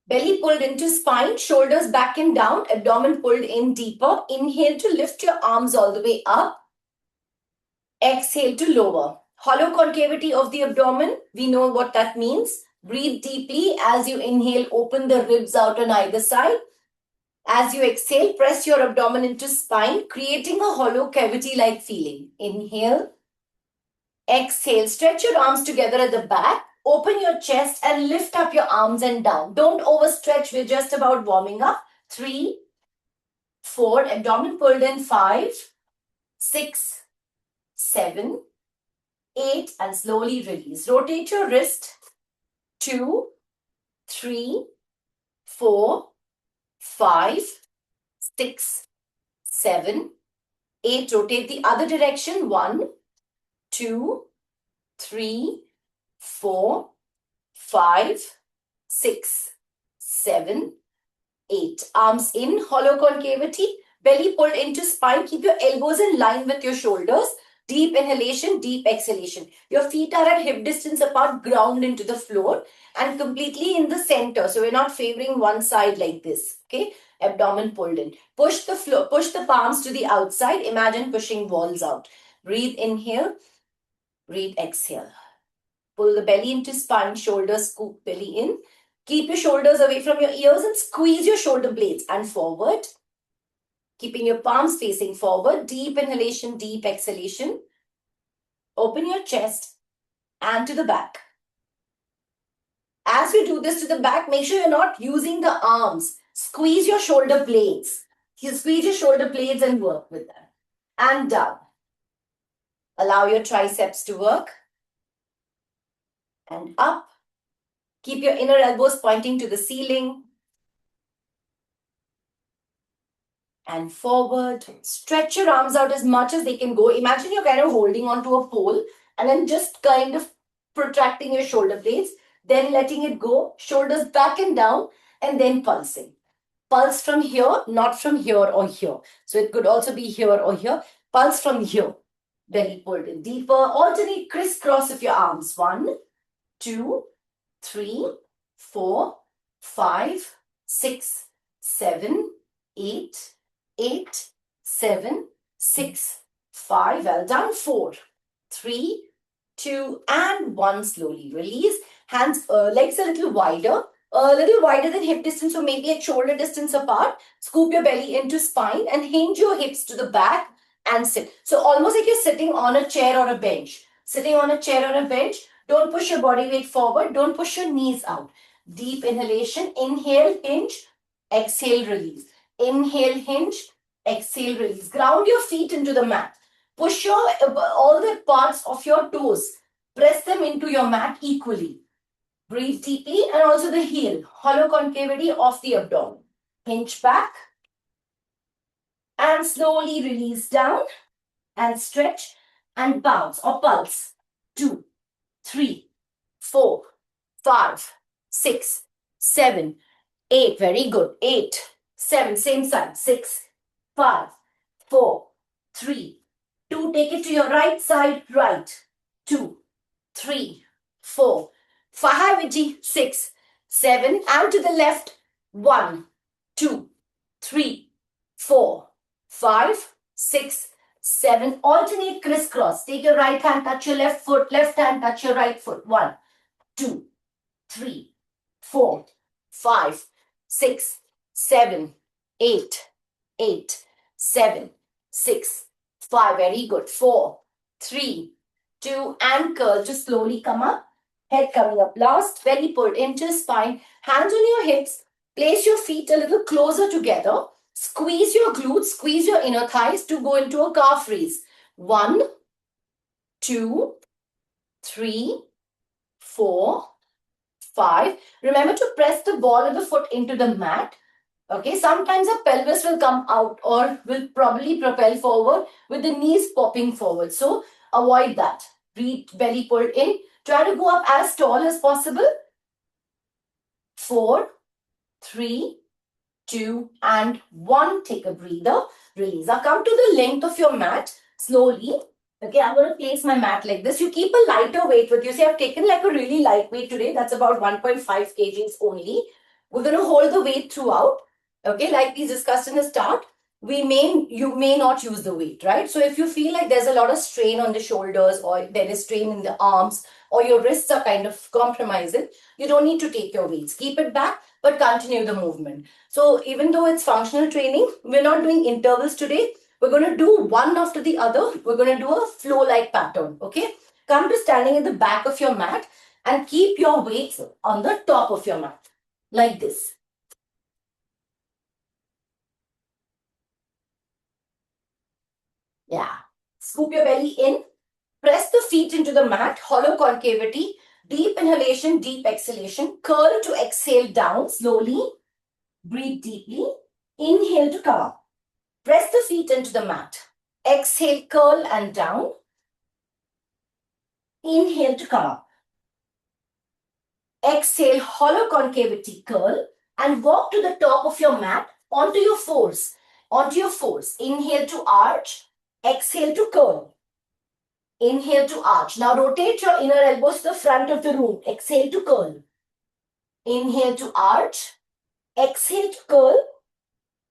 Belly pulled into spine, shoulders back and down, abdomen pulled in deeper. Inhale to lift your arms all the way up. Exhale to lower. Hollow concavity of the abdomen, we know what that means. Breathe deeply as you inhale, open the ribs out on either side. As you exhale, press your abdomen into spine, creating a hollow cavity-like feeling. Inhale. Exhale, stretch your arms together at the back. Open your chest and lift up your arms and down. Don't overstretch, we're just about warming up. 3, 4, abdomen pulled in. 5, 6, 7, 8, and slowly release. Rotate your wrist. 2, 3, 4, 5, 6, 7, 8. Rotate the other direction. 1, 2, 3, 4, 5, 6, 7, 8. Arms in, hollow concavity. Belly pulled into spine. Keep your elbows in line with your shoulders. Deep inhalation, deep exhalation. Your feet are at hip distance apart, ground into the floor and completely in the center. So we're not favoring one side like this. Okay, abdomen pulled in. Push the floor, push the palms to the outside. Imagine pushing walls out. Breathe, inhale. Breathe, exhale. Pull the belly into spine, shoulders scoop belly in. Keep your shoulders away from your ears and squeeze your shoulder blades and forward. Keeping your palms facing forward. Deep inhalation, deep exhalation. Open your chest and to the back. As you do this to the back, make sure you're not using the arms. Squeeze your shoulder blades. You squeeze your shoulder blades and work with them. And down. Allow your triceps to work. And up. Keep your inner elbows pointing to the ceiling. And forward. Stretch your arms out as much as they can go. Imagine you're kind of holding onto a pole and then just kind of protracting your shoulder blades. Then letting it go. Shoulders back and down and then pulsing. Pulse from here, not from here or here. So it could also be here or here. Pulse from here. Belly pulled in deeper. Alternate crisscross of your arms. 1, 2, 3, 4, 5, 6, 7, 8, 8, 7, 6, 5. Well done. 4, 3, 2, and 1. Slowly release. Hands, legs a little wider than hip distance, or maybe at shoulder distance apart. Scoop your belly into spine and hinge your hips to the back and sit. So almost like you're sitting on a chair or a bench. Sitting on a chair or a bench. Don't push your body weight forward. Don't push your knees out. Deep inhalation. Inhale, hinge. Exhale, release. Inhale, hinge. Exhale, release. Ground your feet into the mat. Push all the parts of your toes. Press them into your mat equally. Breathe deeply, and also the heel. Hollow concavity of the abdomen. Hinge back. And slowly release down. And stretch. And bounce or pulse. 2, 3, 4, 5, 6, 7, 8. Very good. 8, 7. Same side. 6, 5, 4, 3, 2. Take it to your right side. Right. 2, 3, 4, 5. 6, 7. And to the left. 1, 2, 3, 4, 5, 6, 7. Alternate crisscross. Take your right hand, touch your left foot. Left hand, touch your right foot. 1, 2, 3, 4, 5, 6, 7, 8, 8, 7, 6, 5. Very good. 4, 3, 2, and curl. Just slowly come up. Head coming up last. Belly pulled into spine. Hands on your hips. Place your feet a little closer together. Squeeze your glutes, squeeze your inner thighs to go into a calf raise. 1, 2, 3, 4, 5. Remember to press the ball of the foot into the mat. Okay, sometimes the pelvis will come out or will probably propel forward with the knees popping forward. So avoid that. Breathe, belly pulled in. Try to go up as tall as possible. 4, 3, 2, and 1. Take a breather. Release. Now come to the length of your mat slowly. Okay, I'm going to place my mat like this. You keep a lighter weight with you. See, I've taken like a really light weight today. That's about 1.5 kgs only. We're going to hold the weight throughout. Okay, like we discussed in the start, you may not use the weight, right? So if you feel like there's a lot of strain on the shoulders or there is strain in the arms or your wrists are kind of compromising, you don't need to take your weights. Keep it back, but continue the movement. So even though it's functional training, we're not doing intervals today. We're going to do one after the other. We're going to do a flow-like pattern, okay? Come to standing at the back of your mat and keep your weights on the top of your mat, like this. Yeah. Scoop your belly in. Press the feet into the mat, hollow concavity, deep inhalation, deep exhalation. Curl to exhale down slowly. Breathe deeply. Inhale to come up. Press the feet into the mat. Exhale, curl and down. Inhale to come up. Exhale, hollow concavity, curl and walk to the top of your mat onto your fours. Onto your fours. Inhale to arch. Exhale to curl. Inhale to arch. Now rotate your inner elbows to the front of the room. Exhale to curl. Inhale to arch. Exhale to curl.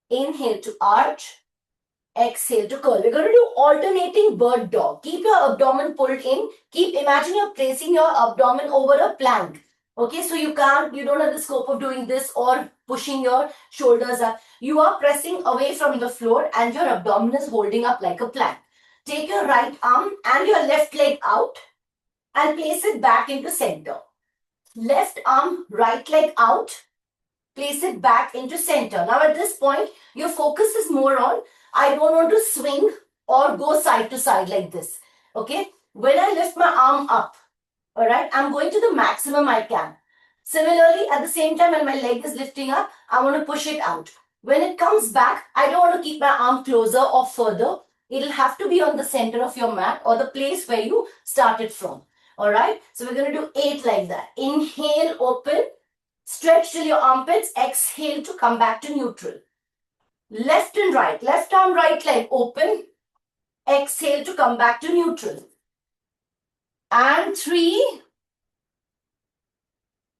Inhale to arch. Exhale to curl. We're going to do alternating bird dog. Keep your abdomen pulled in. Imagine you're placing your abdomen over a plank. Okay, so you don't have the scope of doing this or pushing your shoulders up. You are pressing away from the floor and your abdomen is holding up like a plank. Take your right arm and your left leg out and place it back into center. Left arm, right leg out, place it back into center. Now at this point, your focus is more on, I don't want to swing or go side to side like this. Okay, when I lift my arm up, all right, I'm going to the maximum I can. Similarly, at the same time, when my leg is lifting up, I want to push it out. When it comes back, I don't want to keep my arm closer or further. It'll have to be on the center of your mat or the place where you started from. All right, so we're going to do 8 like that. Inhale, open, stretch till your armpits. Exhale to come back to neutral. Left and right, left arm, right leg, open. Exhale to come back to neutral. And 3.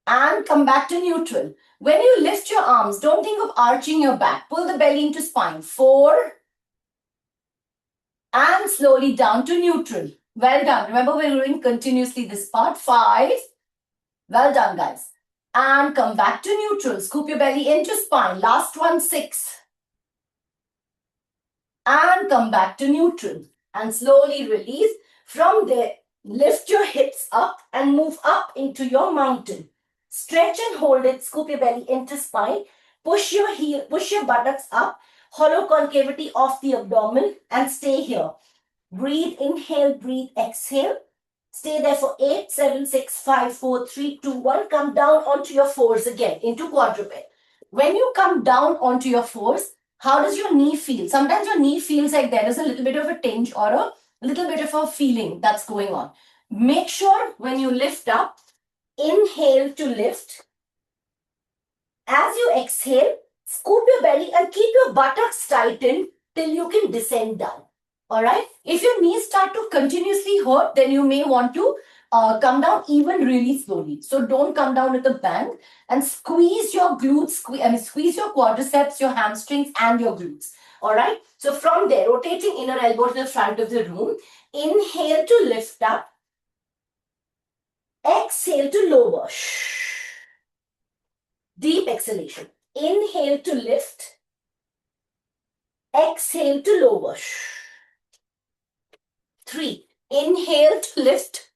And come back to neutral. When you lift your arms, don't think of arching your back. Pull the belly into spine. 4. And slowly down to neutral. Well done. Remember, we're doing continuously this part. 5. Well done, guys. And come back to neutral. Scoop your belly into spine. Last one, 6. And come back to neutral. And slowly release. From there, lift your hips up and move up into your mountain. Stretch and hold it. Scoop your belly into spine. Push your buttocks up. Hollow concavity of the abdomen and stay here. Breathe, inhale, breathe, exhale. Stay there for 8, 7, 6, 5, 4, 3, 2, 1. Come down onto your fours again into quadruped. When you come down onto your fours, how does your knee feel? Sometimes your knee feels like there is a little bit of a tinge or a little bit of a feeling that's going on. Make sure when you lift up, inhale to lift. As you exhale, scoop your belly and keep your buttocks tightened till you can descend down. All right. If your knees start to continuously hurt, then you may want to come down even really slowly. So don't come down with a bang and squeeze your glutes, squeeze your quadriceps, your hamstrings and your glutes. All right. So from there, rotating inner elbow to the front of the room. Inhale to lift up. Exhale to lower. Deep exhalation. Inhale to lift. Exhale to lower. 3. Inhale to lift.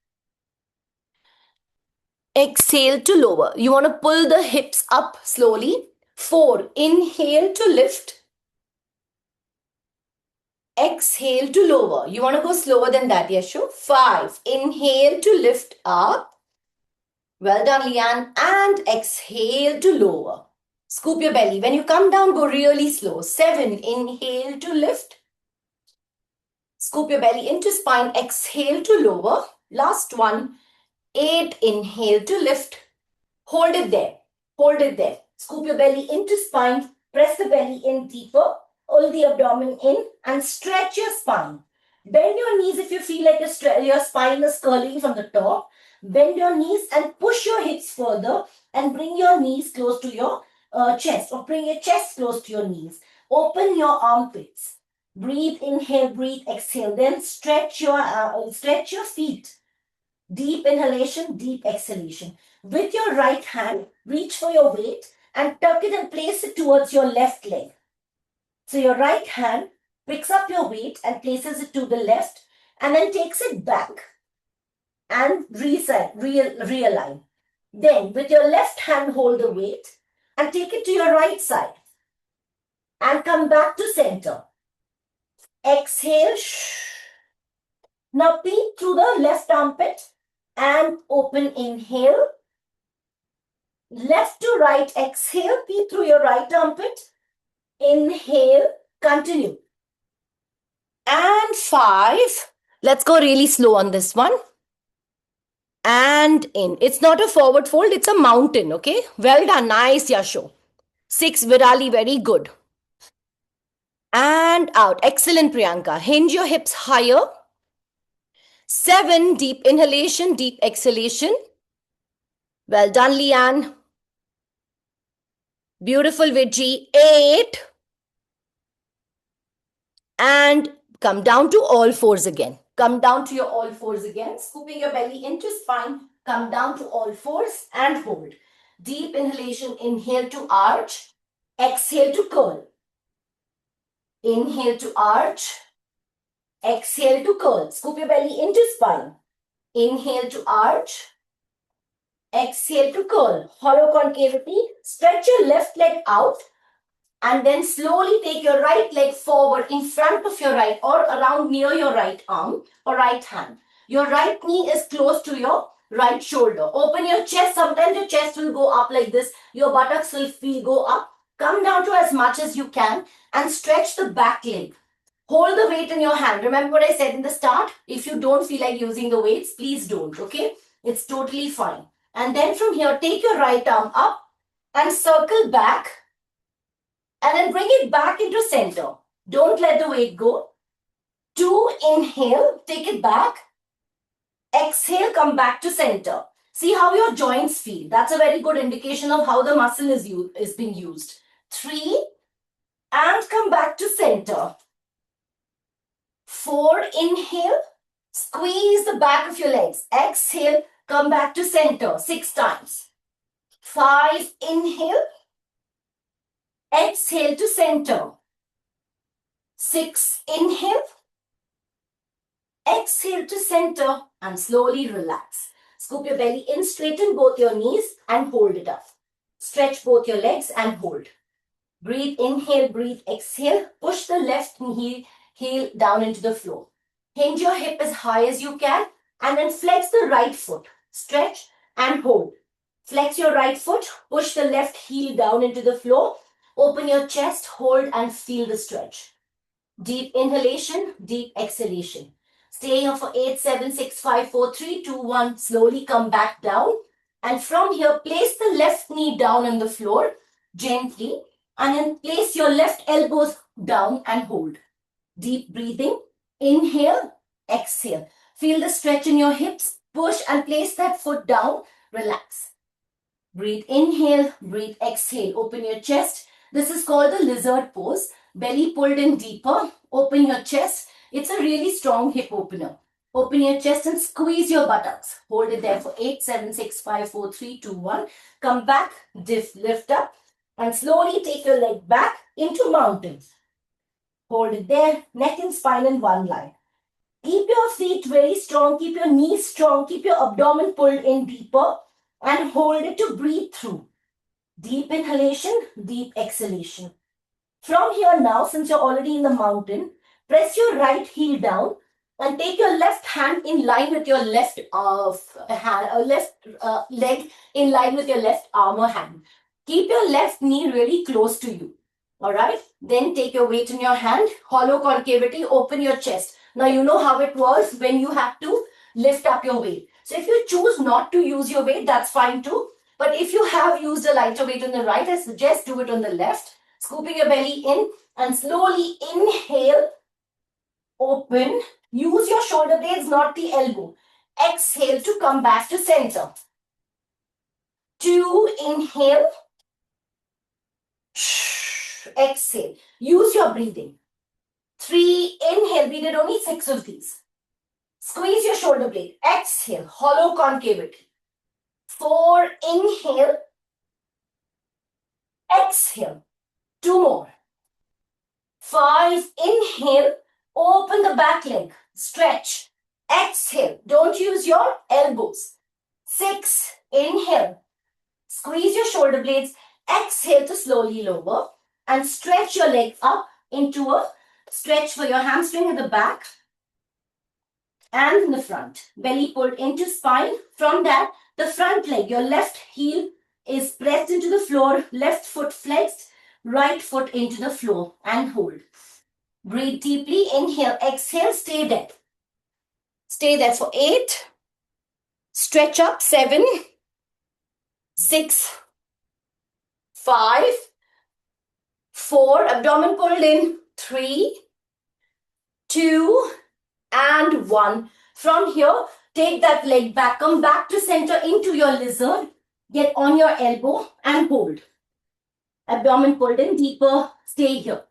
Exhale to lower. You want to pull the hips up slowly. 4. Inhale to lift. Exhale to lower. You want to go slower than that, Yashu. 5. Inhale to lift up. Well done, Leanne. And exhale to lower. Scoop your belly. When you come down, go really slow. 7. Inhale to lift. Scoop your belly into spine. Exhale to lower. Last one. 8. Inhale to lift. Hold it there. Hold it there. Scoop your belly into spine. Press the belly in deeper. Pull the abdomen in and stretch your spine. Bend your knees if you feel like your spine is curling from the top. Bend your knees and push your hips further and bring your knees close to your chest, or bring your chest close to your knees. Open your armpits. Breathe, inhale, breathe, exhale. Then stretch your feet. Deep inhalation, deep exhalation. With your right hand, reach for your weight and tuck it and place it towards your left leg. So your right hand picks up your weight and places it to the left and then takes it back and realign. Then with your left hand, hold the weight and take it to your right side and come back to center. Exhale. Now peek through the left armpit and open, inhale. Left to right, exhale, peek through your right armpit. Inhale, continue. And 5. Let's go really slow on this one. And in. It's not a forward fold, it's a mountain, okay? Well done, nice, Yasho. 6, Virali, very good. And out. Excellent, Priyanka. Hinge your hips higher. 7, deep inhalation, deep exhalation. Well done, Leanne. Beautiful, Vijay. 8. And come down to all fours again. Come down to your all fours again. Scooping your belly into spine. Come down to all fours and hold. Deep inhalation, inhale to arch. Exhale to curl. Inhale to arch. Exhale to curl. Scoop your belly into spine. Inhale to arch. Exhale to curl. Hollow concavity. Stretch your left leg out and then slowly take your right leg forward in front of your right or around near your right arm or right hand. Your right knee is close to your right shoulder. Open your chest. Sometimes your chest will go up like this. Your buttocks will go up. Come down to as much as you can and stretch the back leg. Hold the weight in your hand. Remember what I said in the start? If you don't feel like using the weights, please don't, okay? It's totally fine. And then from here, take your right arm up and circle back and then bring it back into center. Don't let the weight go. 2, inhale, take it back. Exhale, come back to center. See how your joints feel. That's a very good indication of how the muscle is being used. 3, and come back to center. 4, inhale, squeeze the back of your legs. Exhale, come back to center 6 times. 5, inhale, exhale to center. 6, inhale, exhale to center and slowly relax. Scoop your belly in, straighten both your knees and hold it up. Stretch both your legs and hold. Breathe, inhale, breathe, exhale. Push the left knee heel down into the floor. Hinge your hip as high as you can and then flex the right foot. Stretch and hold. Flex your right foot, push the left heel down into the floor. Open your chest, hold and feel the stretch. Deep inhalation, deep exhalation. Stay here for 8, 7, 6, 5, 4, 3, 2, 1. Slowly come back down. And from here, place the left knee down on the floor gently. And then place your left elbows down and hold. Deep breathing. Inhale, exhale. Feel the stretch in your hips. Push and place that foot down. Relax. Breathe, inhale, breathe, exhale. Open your chest. This is called the lizard pose. Belly pulled in deeper. Open your chest. It's a really strong hip opener. Open your chest and squeeze your buttocks. Hold it there for 8, 7, 6, 5, 4, 3, 2, 1. Come back, lift up and slowly take your leg back into mountain. Hold it there, neck and spine in one line. Keep your feet very strong, keep your knees strong, keep your abdomen pulled in deeper and hold it to breathe through. Deep inhalation, deep exhalation. From here now, since you're already in the mountain, press your right heel down and take your left hand in line with your left leg in line with your left arm or hand. Keep your left knee really close to you. Alright, then take your weight in your hand, hollow concavity, open your chest. Now you know how it was when you have to lift up your weight. So if you choose not to use your weight, that's fine too. But if you have used a lighter weight on the right, I suggest do it on the left. Scooping your belly in and slowly inhale, open. Use your shoulder blades, not the elbow. Exhale to come back to center. 2, inhale. Exhale. Use your breathing. 3, inhale. We did only 6 of these. Squeeze your shoulder blade. Exhale. Hollow concavity. 4, inhale. Exhale. 2 more. 5, inhale. Open the back leg. Stretch. Exhale. Don't use your elbows. 6, inhale. Squeeze your shoulder blades. Exhale to slowly lower. And stretch your leg up into a stretch for your hamstring at the back and in the front. Belly pulled into spine. From that, the front leg, your left heel is pressed into the floor. Left foot flexed. Right foot into the floor and hold. Breathe deeply. Inhale. Exhale. Stay there. Stay there for 8. Stretch up. 7, 6, 5, 4. Abdomen pulled in. 3, 2, and 1. From here, take that leg back. Come back to center into your lizard. Get on your elbow and hold. Abdomen pulled in deeper. Stay here.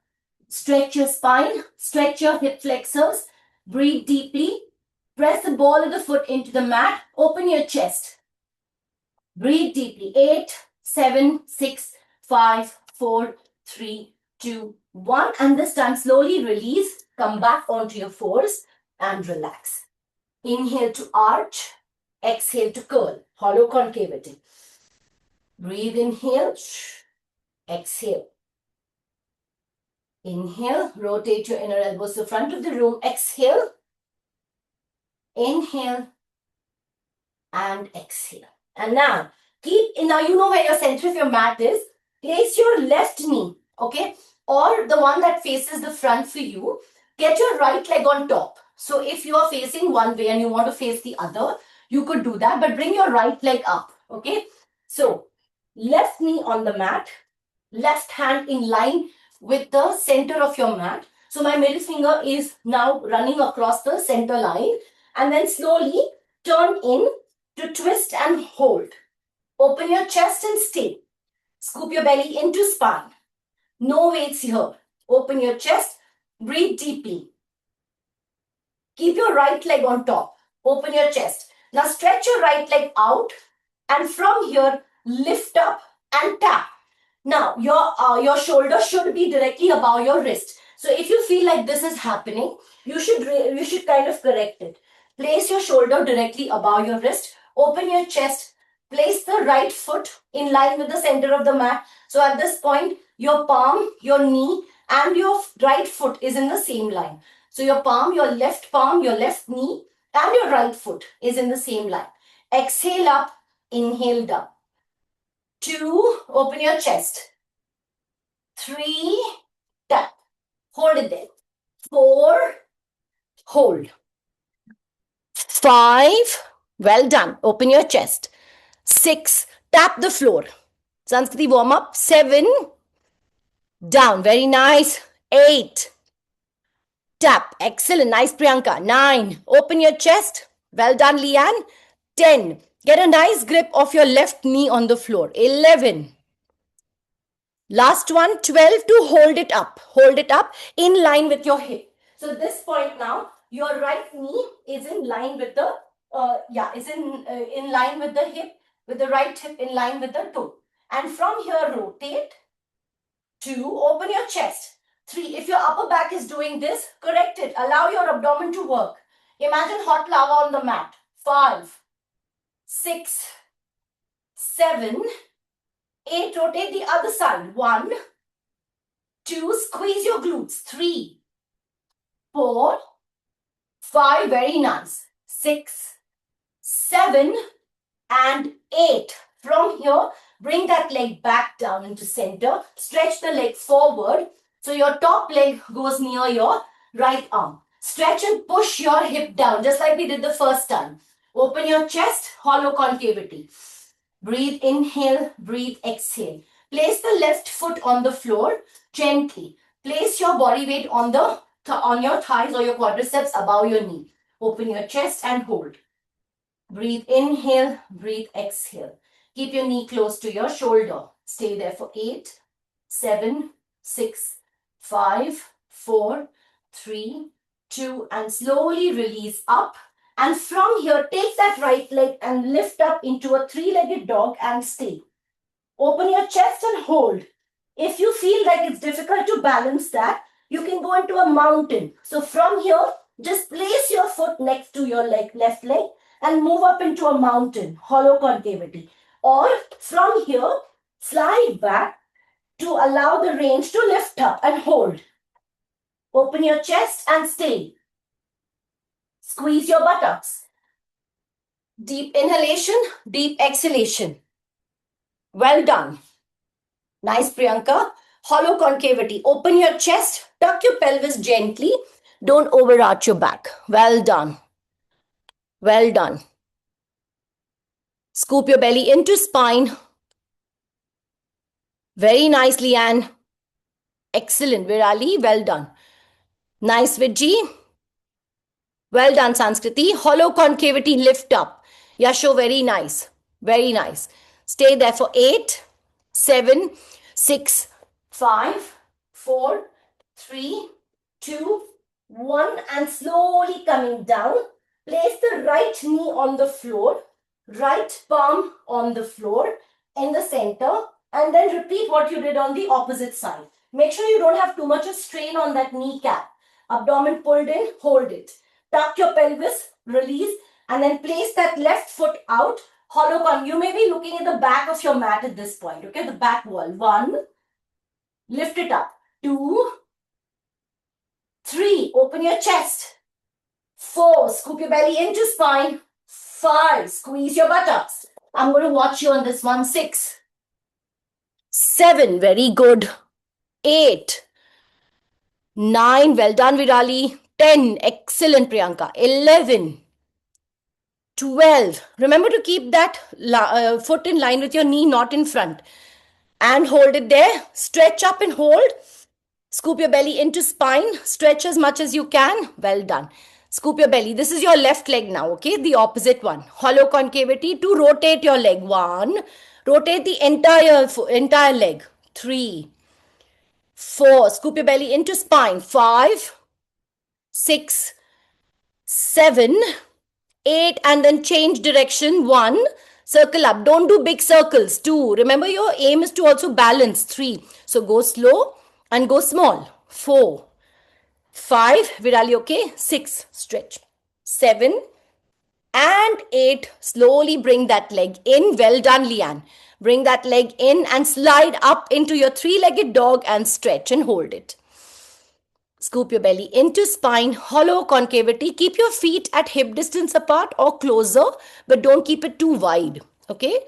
Stretch your spine. Stretch your hip flexors. Breathe deeply. Press the ball of the foot into the mat. Open your chest. Breathe deeply. 8, 7, 6, 5, 4, 3, 2, 1. And this time slowly release. Come back onto your fours and relax. Inhale to arch. Exhale to curl. Hollow concavity. Breathe. Inhale. Exhale. Inhale. Rotate your inner elbows to the front of the room. Exhale. Inhale. And exhale. And now, now you know where your center of your mat is. Place your left knee, okay, or the one that faces the front for you. Get your right leg on top. So if you are facing one way and you want to face the other, you could do that, but bring your right leg up, okay? So left knee on the mat, left hand in line with the center of your mat. So my middle finger is now running across the center line, and then slowly turn in to twist and hold. Open your chest and stay. Scoop your belly into spine. No weights here. Open your chest. Breathe deeply. Keep your right leg on top. Open your chest. Now stretch your right leg out, and from here lift up and tap. Now your shoulder should be directly above your wrist. So if you feel like this is happening, you should kind of correct it. Place your shoulder directly above your wrist. Open your chest. Place the right foot in line with the center of the mat. So at this point, your palm, your knee, and your right foot is in the same line. So your palm, your left knee, and your right foot is in the same line. Exhale up, inhale down. 2, open your chest. 3, tap. Hold it there. 4, hold. 5, well done. Open your chest. 6, tap the floor. Sanskriti warm up. 7, down. Very nice. 8, tap. Excellent. Nice, Priyanka. 9, open your chest. Well done, Leanne. 10, get a nice grip of your left knee on the floor. 11, last one. 12, to hold it up. Hold it up in line with your hip. So at this point now, your right knee is in line with the, in line with the hip, with the right hip in line with the toe. And from here, rotate. 2, open your chest. 3, if your upper back is doing this, correct it. Allow your abdomen to work. Imagine hot lava on the mat. 5, 6, 7, 8, rotate the other side. 1, 2, squeeze your glutes. 3, 4, 5, very nice. 6, 7, and 8. From here, bring that leg back down into center. Stretch the leg forward. So your top leg goes near your right arm. Stretch and push your hip down, just like we did the first time. Open your chest, hollow concavity. Breathe, inhale, breathe, exhale. Place the left foot on the floor gently. Place your body weight on your thighs or your quadriceps above your knee. Open your chest and hold. Breathe, inhale, breathe, exhale. Keep your knee close to your shoulder. Stay there for 8, 7, 6, 5, 4, 3, 2, and slowly release up. And from here, take that right leg and lift up into a three-legged dog and stay. Open your chest and hold. If you feel like it's difficult to balance that, you can go into a mountain. So from here, just place your foot next to your left leg, and move up into a mountain, hollow concavity. Or from here, slide back to allow the range to lift up and hold. Open your chest and stay. Squeeze your buttocks. Deep inhalation, deep exhalation. Well done. Nice, Priyanka. Hollow concavity. Open your chest, tuck your pelvis gently. Don't overarch your back. Well done. Well done. Scoop your belly into spine. Very nice, Leanne. Excellent, Virali. Well done. Nice, Vijay. Well done, Sanskriti. Hollow concavity, lift up. Yasho, very nice. Very nice. Stay there for 8, 7, 6, 5, 4, 3, 2, 1. And slowly coming down. Place the right knee on the floor. Right palm on the floor in the center. And then repeat what you did on the opposite side. Make sure you don't have too much of strain on that kneecap. Abdomen pulled in, hold it. Tuck your pelvis, release, and then place that left foot out. Hollow con. You may be looking at the back of your mat at this point, okay? The back wall. 1. Lift it up. 2. 3. Open your chest. 4. Scoop your belly into spine. 5. Squeeze your buttocks. I'm going to watch you on this one. 6. 7. Very good. 8. 9. Well done, Virali. 10. Excellent, Priyanka. 11. 12. Remember to keep that foot in line with your knee, not in front. And hold it there. Stretch up and hold. Scoop your belly into spine. Stretch as much as you can. Well done. Scoop your belly. This is your left leg now, okay? The opposite one. Hollow concavity to rotate your leg. 1. Rotate the entire leg. 3. 4. Scoop your belly into spine. 5. 6. 7. 8. And then change direction. 1. Circle up. Don't do big circles. 2. Remember your aim is to also balance. 3. So go slow and go small. 4. 5. Virali, okay? 6. Stretch. 7. And 8. Slowly bring that leg in. Well done, Leanne. Bring that leg in and slide up into your three-legged dog and stretch and hold it. Scoop your belly into spine, hollow concavity. Keep your feet at hip distance apart or closer, but don't keep it too wide, okay?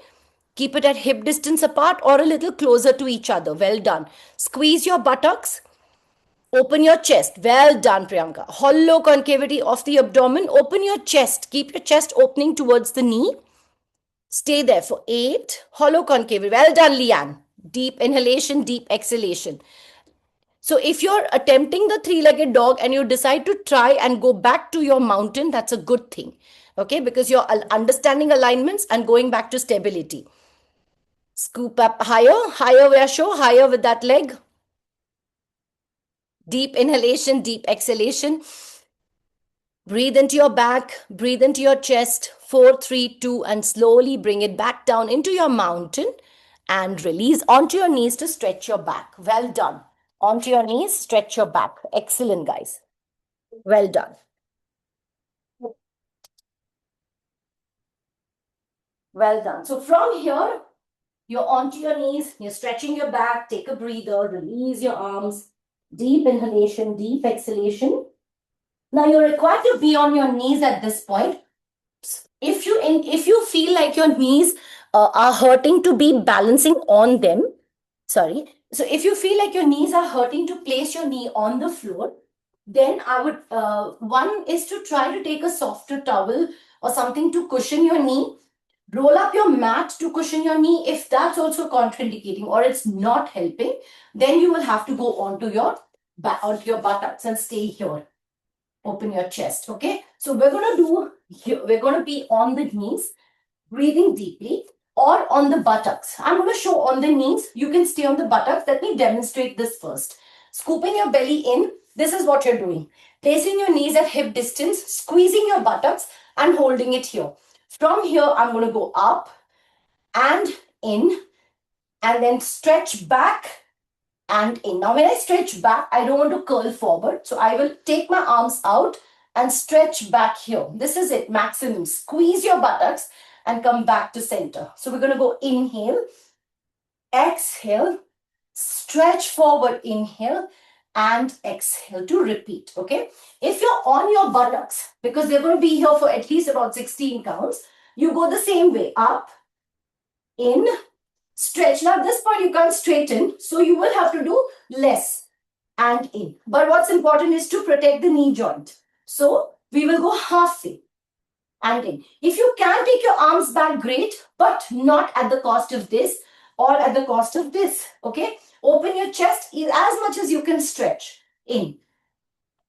Keep it at hip distance apart or a little closer to each other. Well done. Squeeze your buttocks. Open your chest. Well done, Priyanka. Hollow concavity of the abdomen. Open your chest. Keep your chest opening towards the knee. Stay there for 8. Hollow concavity. Well done, Leanne. Deep inhalation, deep exhalation. So if you're attempting the three-legged dog and you decide to try and go back to your mountain, that's a good thing. Okay, because you're understanding alignments and going back to stability. Scoop up higher, higher, Yasho, higher with that leg. Deep inhalation, deep exhalation. Breathe into your back, breathe into your chest. 4, 3, 2, and slowly bring it back down into your mountain and release onto your knees to stretch your back. Well done. Onto your knees, stretch your back. Excellent, guys. Well done. Well done. So from here, you're onto your knees, you're stretching your back, take a breather, release your arms. Deep inhalation, deep exhalation. Now you're required to be on your knees at this point. If you feel like your knees are hurting to be balancing on them, sorry. So if you feel like your knees are hurting to place your knee on the floor, then I would, one is to try to take a softer towel or something to cushion your knee. Roll up your mat to cushion your knee. If that's also contraindicating or it's not helping, then you will have to go onto your buttocks and stay here. Open your chest, okay? So we're going to be on the knees, breathing deeply. or on the buttocks. I'm going to show on the knees. You can stay on the buttocks. Let me demonstrate this first. Scooping your belly in. This is what you're doing. Placing your knees at hip distance, squeezing your buttocks and holding it here. From here, I'm going to go up and in and then stretch back and in. Now, when I stretch back, I don't want to curl forward. So I will take my arms out and stretch back here. This is it, maximum. Squeeze your buttocks and come back to center. So we're going to go inhale, exhale, stretch forward, inhale, and exhale to repeat, okay? If you're on your buttocks, because they're going to be here for at least about 16 counts, you go the same way, up, in, stretch. Now, at this point, you can't straighten, so you will have to do less and in. But what's important is to protect the knee joint. So, we will go halfway and in. If you can take your arms back, great, but not at the cost of this or at the cost of this, okay? Open your chest as much as you can stretch in.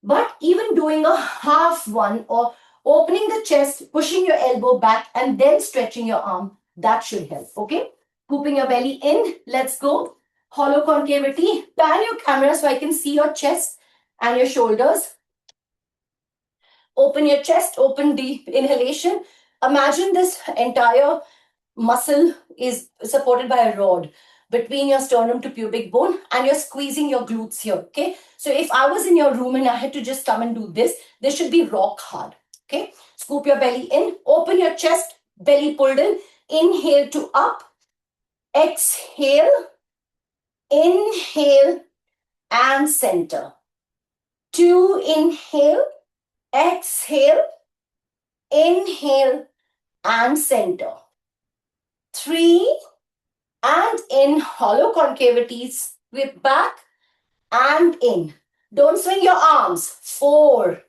But even doing a half one or opening the chest, pushing your elbow back and then stretching your arm, that should help, okay? Scooping your belly in, let's go. Hollow concavity, pan your camera so I can see your chest and your shoulders. Open your chest, open the inhalation. Imagine this entire muscle is supported by a rod between your sternum to pubic bone and you're squeezing your glutes here, okay? So if I was in your room and I had to just come and do this, this should be rock hard, okay? Scoop your belly in, open your chest, belly pulled in, inhale to up, exhale, inhale and center. 2, inhale, exhale, inhale and center. 3, and in, hollow concavities, whip back and in. Don't swing your arms. 4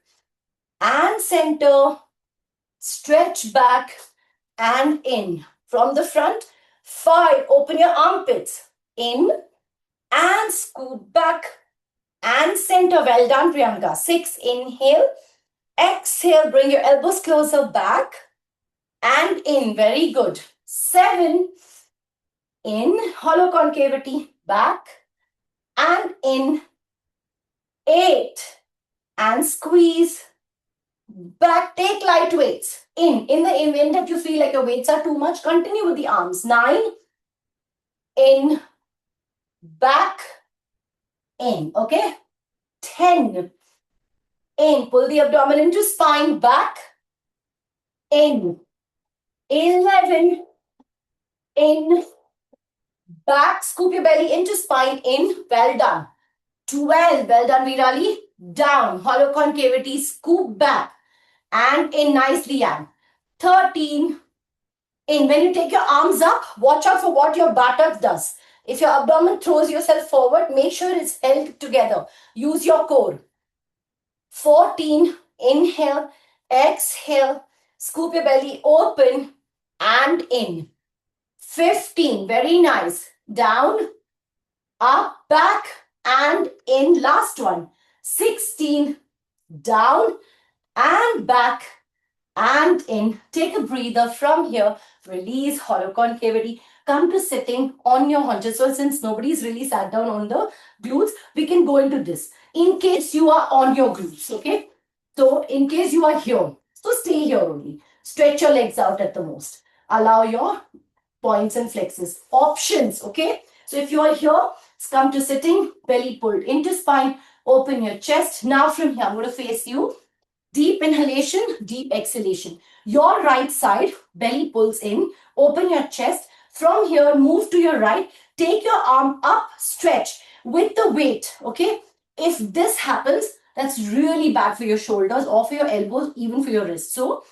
and center, stretch back and in. From the front, 5, open your armpits, in and scoop back and center. Well done, Priyanka. 6, inhale, exhale, bring your elbows closer back and in. Very good. 7, in, hollow concavity, back and in. 8, and squeeze, back, take light weights. In the event that you feel like your weights are too much, continue with the arms. 9, in, back, in, okay? 10, in, pull the abdomen into spine, back, in. 11, in, back, scoop your belly into spine, in, well done. 12, well done, Virali, down, hollow concavity, scoop back, and in, nicely, Anne. 13, in. When you take your arms up, watch out for what your buttock does. If your abdomen throws yourself forward, make sure it's held together. Use your core. 14, inhale, exhale, scoop your belly open and in. 15, very nice. Down, up, back and in. Last one. 16, down and back and in. Take a breather from here. Release hollow concavity. Come to sitting on your haunches. So since nobody's really sat down on the glutes, we can go into this. In case you are on your glutes, okay? So in case you are here, so stay here only. Stretch your legs out at the most. Allow your points and flexes. Options, okay? So if you are here, come to sitting, belly pulled into spine, open your chest. Now from here, I'm going to face you. Deep inhalation, deep exhalation. Your right side, belly pulls in, open your chest. From here, move to your right, take your arm up, stretch with the weight, okay? If this happens, that's really bad for your shoulders or for your elbows, even for your wrists. So,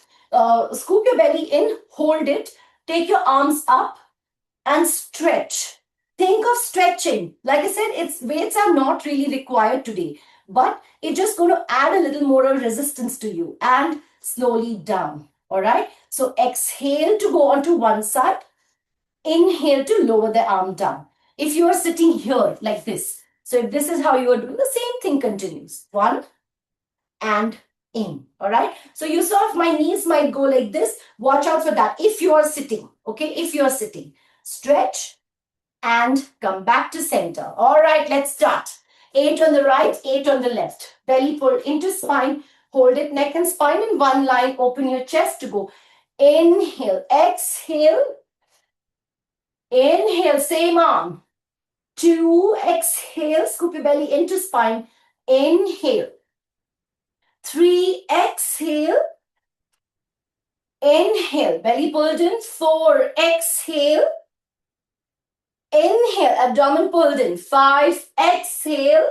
scoop your belly in, hold it, take your arms up and stretch. Think of stretching. Like I said, weights are not really required today, but it's just going to add a little more of resistance to you and slowly down. All right. So exhale to go onto one side. Inhale to lower the arm down. If you are sitting here like this, so if this is how you are doing, the same thing continues. 1 and in. All right. So you saw if my knees might go like this. Watch out for that. If you are sitting, okay, if you are sitting, stretch and come back to center. All right, let's start. 8 on the right, 8 on the left. Belly pull into spine. Hold it, neck and spine in one line. Open your chest to go. Inhale, exhale. Inhale, same arm. 2, exhale, scoop your belly into spine. Inhale. 3, exhale. Inhale, belly pulled in. 4, exhale. Inhale, abdomen pulled in. 5, exhale.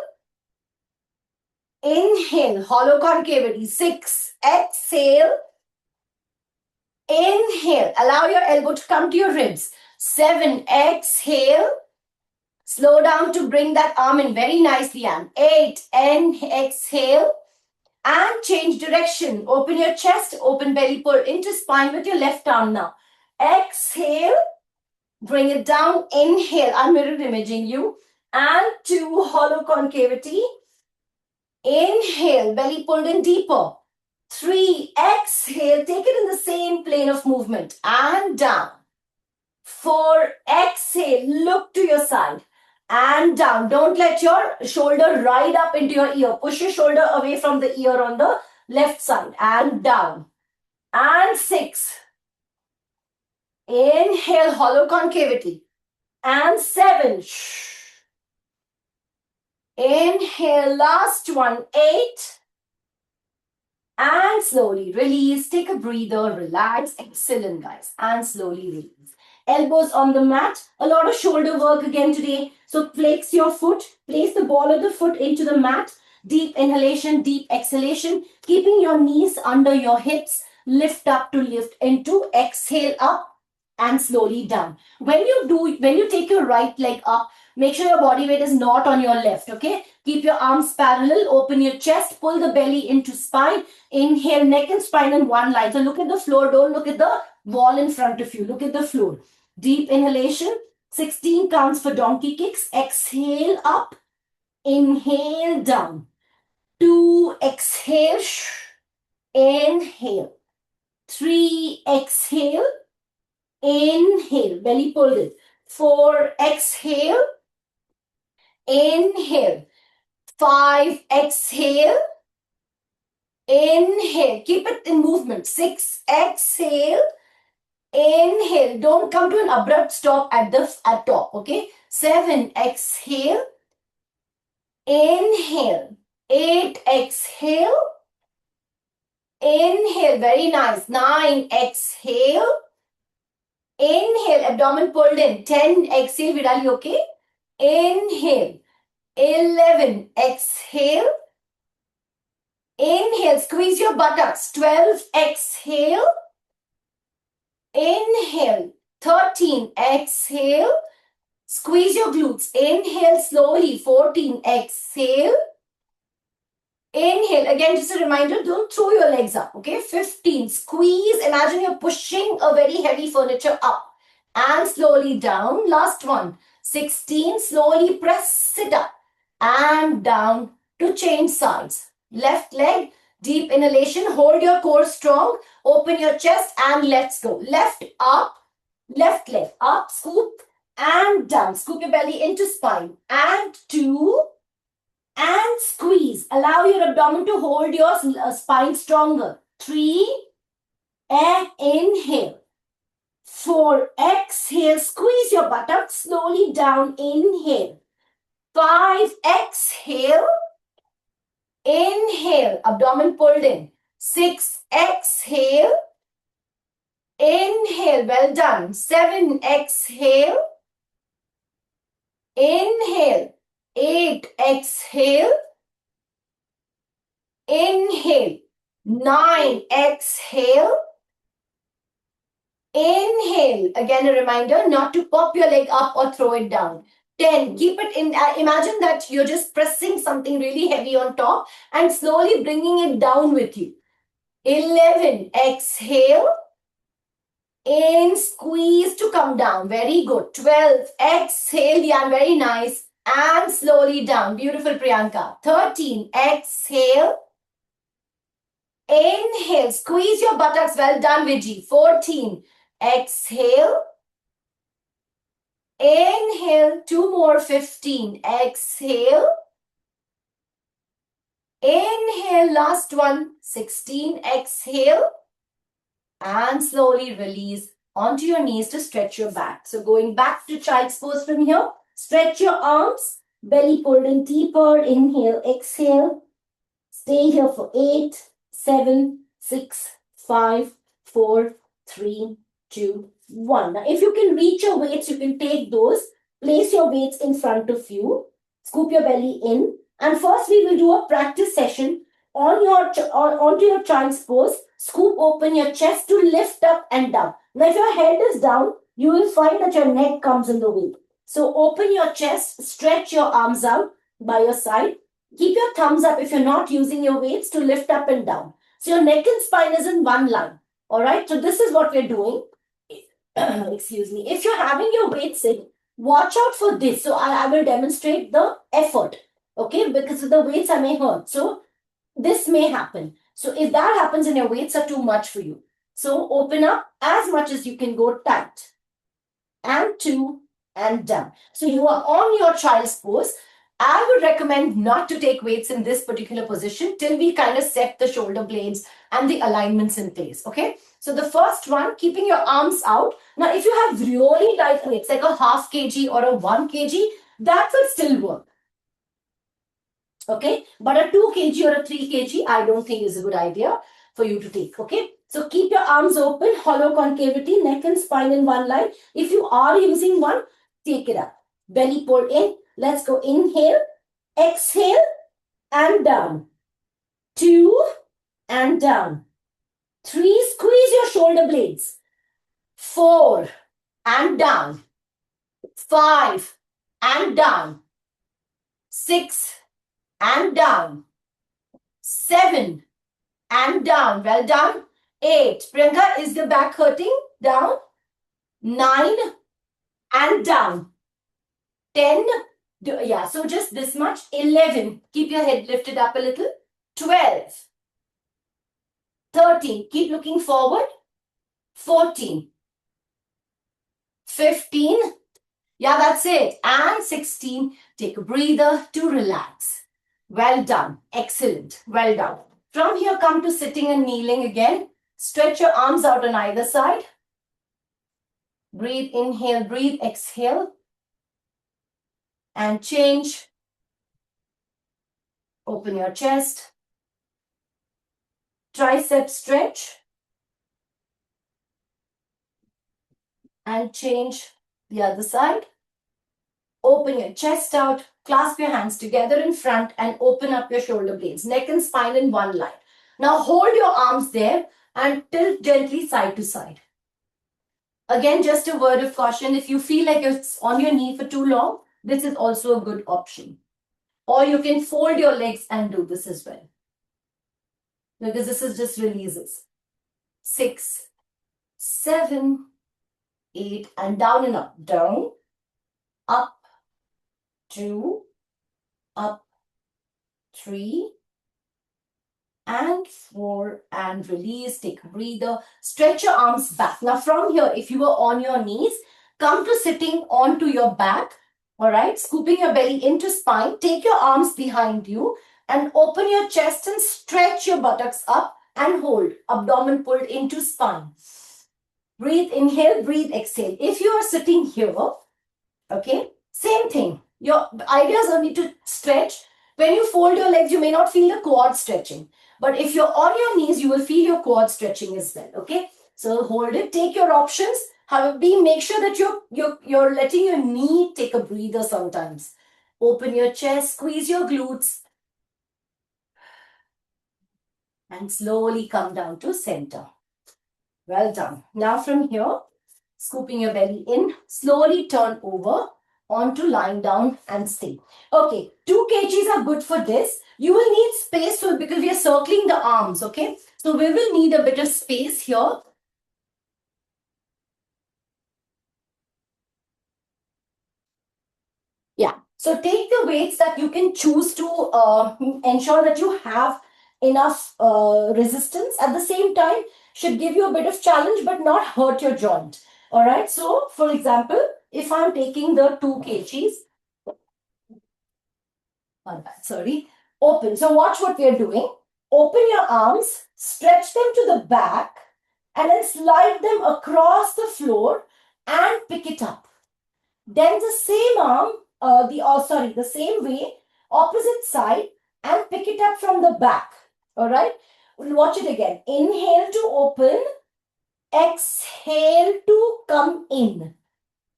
Inhale, hollow concavity. 6, exhale. Inhale, allow your elbow to come to your ribs. 7, exhale. Slow down to bring that arm in very nicely. And 8, exhale. And change direction. Open your chest, open belly, pull into spine with your left arm now. Exhale. Bring it down. Inhale. I'm mirror imaging you. And 2, hollow concavity. Inhale. Belly pulled in deeper. 3, exhale. Take it in the same plane of movement. And down. 4, exhale. Look to your side. And down. Don't let your shoulder ride up into your ear. Push your shoulder away from the ear on the left side. And down. And 6. Inhale, hollow concavity. And 7. Inhale, last one. 8. And slowly release. Take a breather. Relax. Excellent, guys. And slowly release. Elbows on the mat. A lot of shoulder work again today. So flex your foot. Place the ball of the foot into the mat. Deep inhalation, deep exhalation. Keeping your knees under your hips. Lift up to lift into. Exhale up and slowly down. When you take your right leg up, make sure your body weight is not on your left, okay? Keep your arms parallel, open your chest, pull the belly into spine. Inhale, neck and spine in one line. So look at the floor, don't look at the wall in front of you. Look at the floor. Deep inhalation, 16 counts for donkey kicks. Exhale up, inhale down. 2, exhale, inhale. 3, exhale. Inhale, belly pulled in. 4, exhale. Inhale. 5, exhale. Inhale. Keep it in movement. 6, exhale. Inhale. Don't come to an abrupt stop at top. Okay. 7, exhale. Inhale. 8, exhale. Inhale. Very nice. 9, exhale. Inhale, abdomen pulled in. 10, exhale, Virali, okay? Inhale. 11, exhale. Inhale, squeeze your buttocks. 12, exhale. Inhale. 13, exhale. Squeeze your glutes. Inhale slowly. 14, exhale. Inhale. Again, just a reminder, don't throw your legs up, okay? 15, squeeze. Imagine you're pushing a very heavy furniture up and slowly down. Last one. 16, slowly press it up and down to change sides. Left leg, deep inhalation. Hold your core strong. Open your chest and let's go. Left up, left leg up, scoop and down. Scoop your belly into spine. And 2. And squeeze. Allow your abdomen to hold your spine stronger. 3. And inhale. 4. Exhale. Squeeze your buttocks slowly down. Inhale. 5. Exhale. Inhale. Abdomen pulled in. 6. Exhale. Inhale. Well done. 7. Exhale. Inhale. 8, exhale. Inhale. 9, exhale. Inhale. Again, a reminder not to pop your leg up or throw it down. 10, keep it in. Imagine that you're just pressing something really heavy on top and slowly bringing it down with you. 11, exhale. In, squeeze to come down. Very good. 12, exhale. Yeah, very nice. And slowly down. Beautiful, Priyanka. 13, exhale. Inhale, squeeze your buttocks. Well done, Viji. 14. Exhale. Inhale, 2 more. 15. Exhale. Inhale, last one. 16. Exhale. And slowly release onto your knees to stretch your back. So going back to child's pose from here. Stretch your arms. Belly pulled in deeper. Inhale, exhale. Stay here for 8, 7, 6, 5, 4, 3, 2, 1. Now, if you can reach your weights, you can take those. Place your weights in front of you. Scoop your belly in. And first, we will do a practice session onto your child's pose. Scoop open your chest to lift up and down. Now, if your head is down, you will find that your neck comes in the way. So, open your chest, stretch your arms out by your side. Keep your thumbs up if you're not using your weights to lift up and down. So your neck and spine is in one line. All right. So this is what we're doing. Excuse me. If you're having your weights in, watch out for this. So I will demonstrate the effort. Okay. Because of the weights I may hurt. So this may happen. So if that happens and your weights are too much for you. So open up as much as you can, go tight. And 2 and down. So you are on your child's pose. I would recommend not to take weights in this particular position till we kind of set the shoulder blades and the alignments in place. Okay. So the first one, keeping your arms out. Now, if you have really light weights, like a half kg or a 1 kg, that will still work. Okay. But a 2 kg or a 3 kg, I don't think is a good idea for you to take. Okay. So keep your arms open, hollow concavity, neck and spine in one line. If you are using one, take it up. Belly pull in. Let's go. Inhale, exhale, and down. 2 and down. 3, squeeze your shoulder blades. 4 and down. 5 and down. 6 and down. 7 and down. Well done. 8. Priyanka, is the back hurting? Down. 9 and down. 10. Yeah, so just this much. 11. Keep your head lifted up a little. 12. 13. Keep looking forward. 14. 15. Yeah, that's it. And 16. Take a breather to relax. Well done. Excellent. Well done. From here, come to sitting and kneeling again. Stretch your arms out on either side. Breathe, inhale, breathe, exhale. And change. Open your chest. Tricep stretch. And change the other side. Open your chest out. Clasp your hands together in front and open up your shoulder blades. Neck and spine in one line. Now hold your arms there and tilt gently side to side. Again, just a word of caution. If you feel like it's on your knee for too long, this is also a good option. Or you can fold your legs and do this as well. Because this is just releases. 6, 7, 8, and down and up. Down, up, 2, up, 3, and 4, and release. Take a breather. Stretch your arms back. Now from here, if you are on your knees, come to sitting onto your back. All right, scooping your belly into spine. Take your arms behind you and open your chest and stretch your buttocks up and hold. Abdomen pulled into spine. Breathe, inhale, breathe, exhale. If you are sitting here, okay, same thing. Your idea is only to stretch. When you fold your legs, you may not feel the quad stretching. But if you're on your knees, you will feel your quad stretching as well. Okay, so hold it. Take your options. However, make sure that you're letting your knee take a breather sometimes. Open your chest, squeeze your glutes. And slowly come down to center. Well done. Now from here, scooping your belly in, slowly turn over onto lying down and stay. Okay, 2 kgs are good for this. You will need space because we are circling the arms, okay? So we will need a bit of space here. Yeah, so take the weights that you can choose to ensure that you have enough resistance. At the same time, should give you a bit of challenge but not hurt your joint. All right. So, for example, if I'm taking the 2 kgs, sorry, open. So, watch what we are doing. Open your arms, stretch them to the back, and then slide them across the floor and pick it up. Then the same arm, the same way, opposite side, and pick it up from the back. All right. Watch it again. Inhale to open, exhale to come in.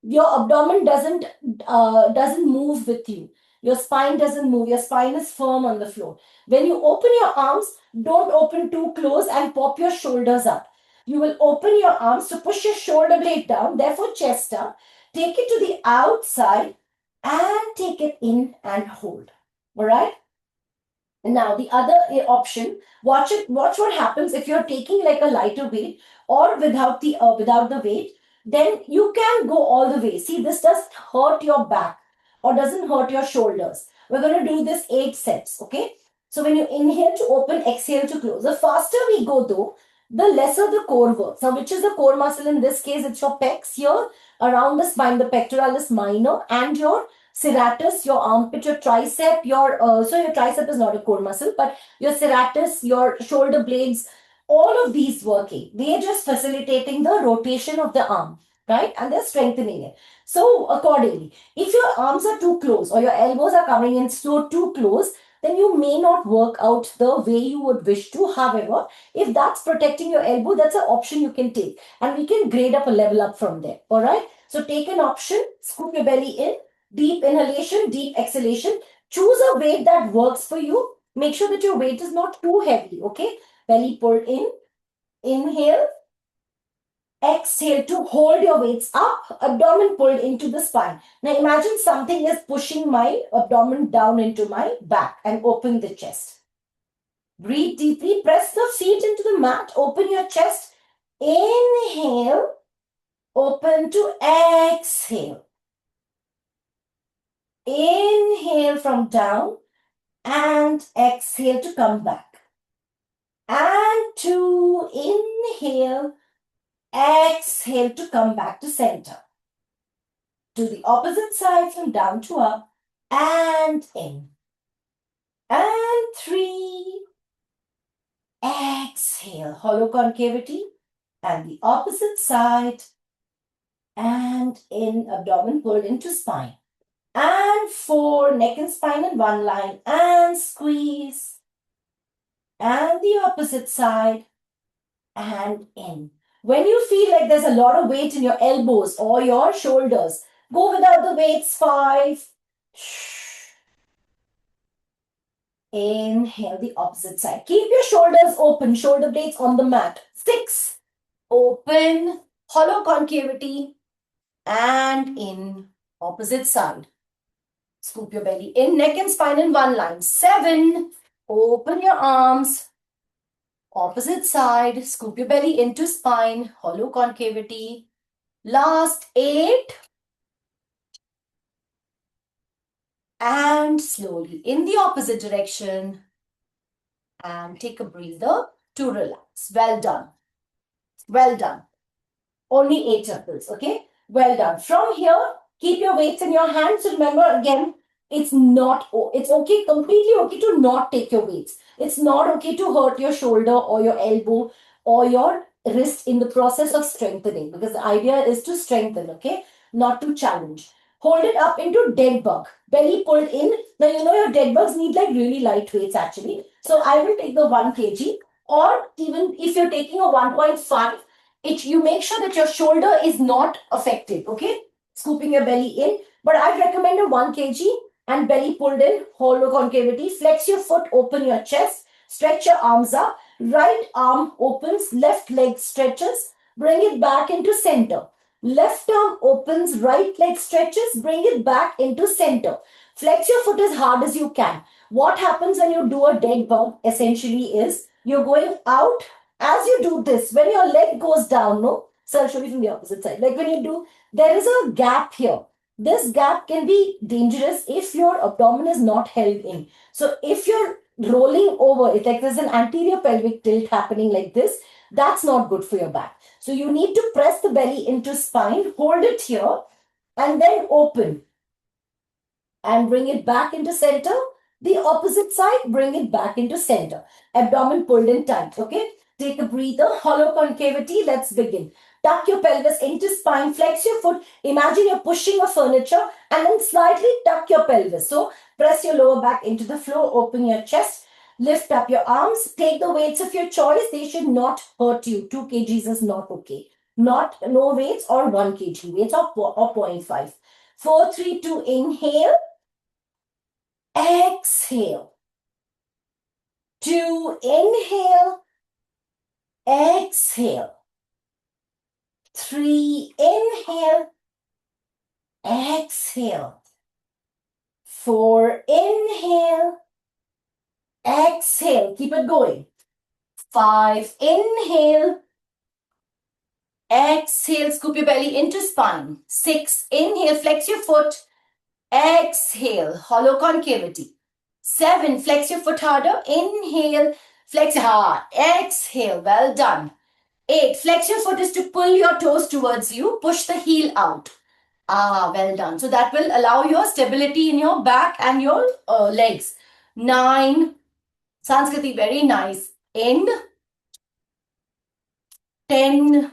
Your abdomen doesn't move with you. Your spine doesn't move. Your spine is firm on the floor. When you open your arms, don't open too close and pop your shoulders up. You will open your arms to push your shoulder blade down, therefore chest up. Take it to the outside and take it in and hold. All right? Now the other option, watch what happens if you're taking like a lighter weight or without the weight, then you can go all the way. See, this doesn't hurt your back or doesn't hurt your shoulders. We're going to do this 8 sets, okay? So when you inhale to open, exhale to close. The faster we go though, the lesser the core works. Now, which is the core muscle in this case? It's your pecs here around the spine, the pectoralis minor, and your serratus, your armpit, your tricep, so your tricep is not a core muscle, but your serratus, your shoulder blades, all of these working. They're just facilitating the rotation of the arm, right? And they're strengthening it. So accordingly, if your arms are too close or your elbows are coming in so too close, then you may not work out the way you would wish to. However, if that's protecting your elbow, that's an option you can take. And we can grade up a level up from there. All right. So take an option, scoop your belly in, deep inhalation, deep exhalation. Choose a weight that works for you. Make sure that your weight is not too heavy. Okay. Belly pulled in. Inhale. Exhale to hold your weights up, abdomen pulled into the spine. Now imagine something is pushing my abdomen down into my back and open the chest. Breathe deeply, press the feet into the mat, open your chest. Inhale, open to exhale. Inhale from down and exhale to come back. And 2, inhale. Exhale to come back to center. To the opposite side from down to up and in. And 3. Exhale, hollow concavity and the opposite side and in, abdomen pulled into spine. And 4, neck and spine in one line and squeeze. And the opposite side and in. When you feel like there's a lot of weight in your elbows or your shoulders, go without the weights. 5. Inhale the opposite side. Keep your shoulders open, shoulder blades on the mat. 6. Open, hollow concavity and in, opposite side. Scoop your belly in, neck and spine in one line. 7. Open your arms. Opposite side, scoop your belly into spine, hollow concavity. Last 8. And slowly in the opposite direction. And take a breather to relax. Well done. Well done. Only 8 circles, okay? Well done. From here, keep your weights in your hands. So remember again, it's okay, completely okay to not take your weights. It's not okay to hurt your shoulder or your elbow or your wrist in the process of strengthening, because the idea is to strengthen, okay? Not to challenge. Hold it up into dead bug. Belly pulled in. Now, you know your dead bugs need like really light weights actually. So I will take the 1 kg, or even if you're taking a 1.5, you make sure that your shoulder is not affected, okay? Scooping your belly in. But I'd recommend a 1 kg and belly pulled in, hollow concavity. Flex your foot, open your chest, stretch your arms up. Right arm opens, left leg stretches, bring it back into center. Left arm opens, right leg stretches, bring it back into center. Flex your foot as hard as you can. What happens when you do a dead bug essentially is you're going out. As you do this, when your leg goes down, no? So I'll show you from the opposite side. Like when you do, there is a gap here. This gap can be dangerous if your abdomen is not held in. So if your rolling over. It's like there's an anterior pelvic tilt happening like this. That's not good for your back. So you need to press the belly into spine, hold it here, and then open and bring it back into center. The opposite side, bring it back into center. Abdomen pulled in tight, okay? Take a breather, hollow concavity. Let's begin. Tuck your pelvis into spine, flex your foot. Imagine you're pushing a furniture and then slightly tuck your pelvis. So press your lower back into the floor, open your chest, lift up your arms, take the weights of your choice. They should not hurt you. 2 kgs is not okay. Not no weights or 1 kg weights or 0.5. 4, 3, 2, inhale. Exhale. 2, inhale. Exhale. 3, inhale. Exhale. 4, inhale. Exhale. Keep it going. 5, inhale. Exhale. Scoop your belly into spine. 6, inhale. Flex your foot. Exhale. Hollow concavity. 7, flex your foot harder. Inhale. Flex hard. Exhale. Well done. 8, flex your foot is to pull your toes towards you. Push the heel out. Well done. So that will allow your stability in your back and your legs. 9, Sanskriti, very nice. In. 10,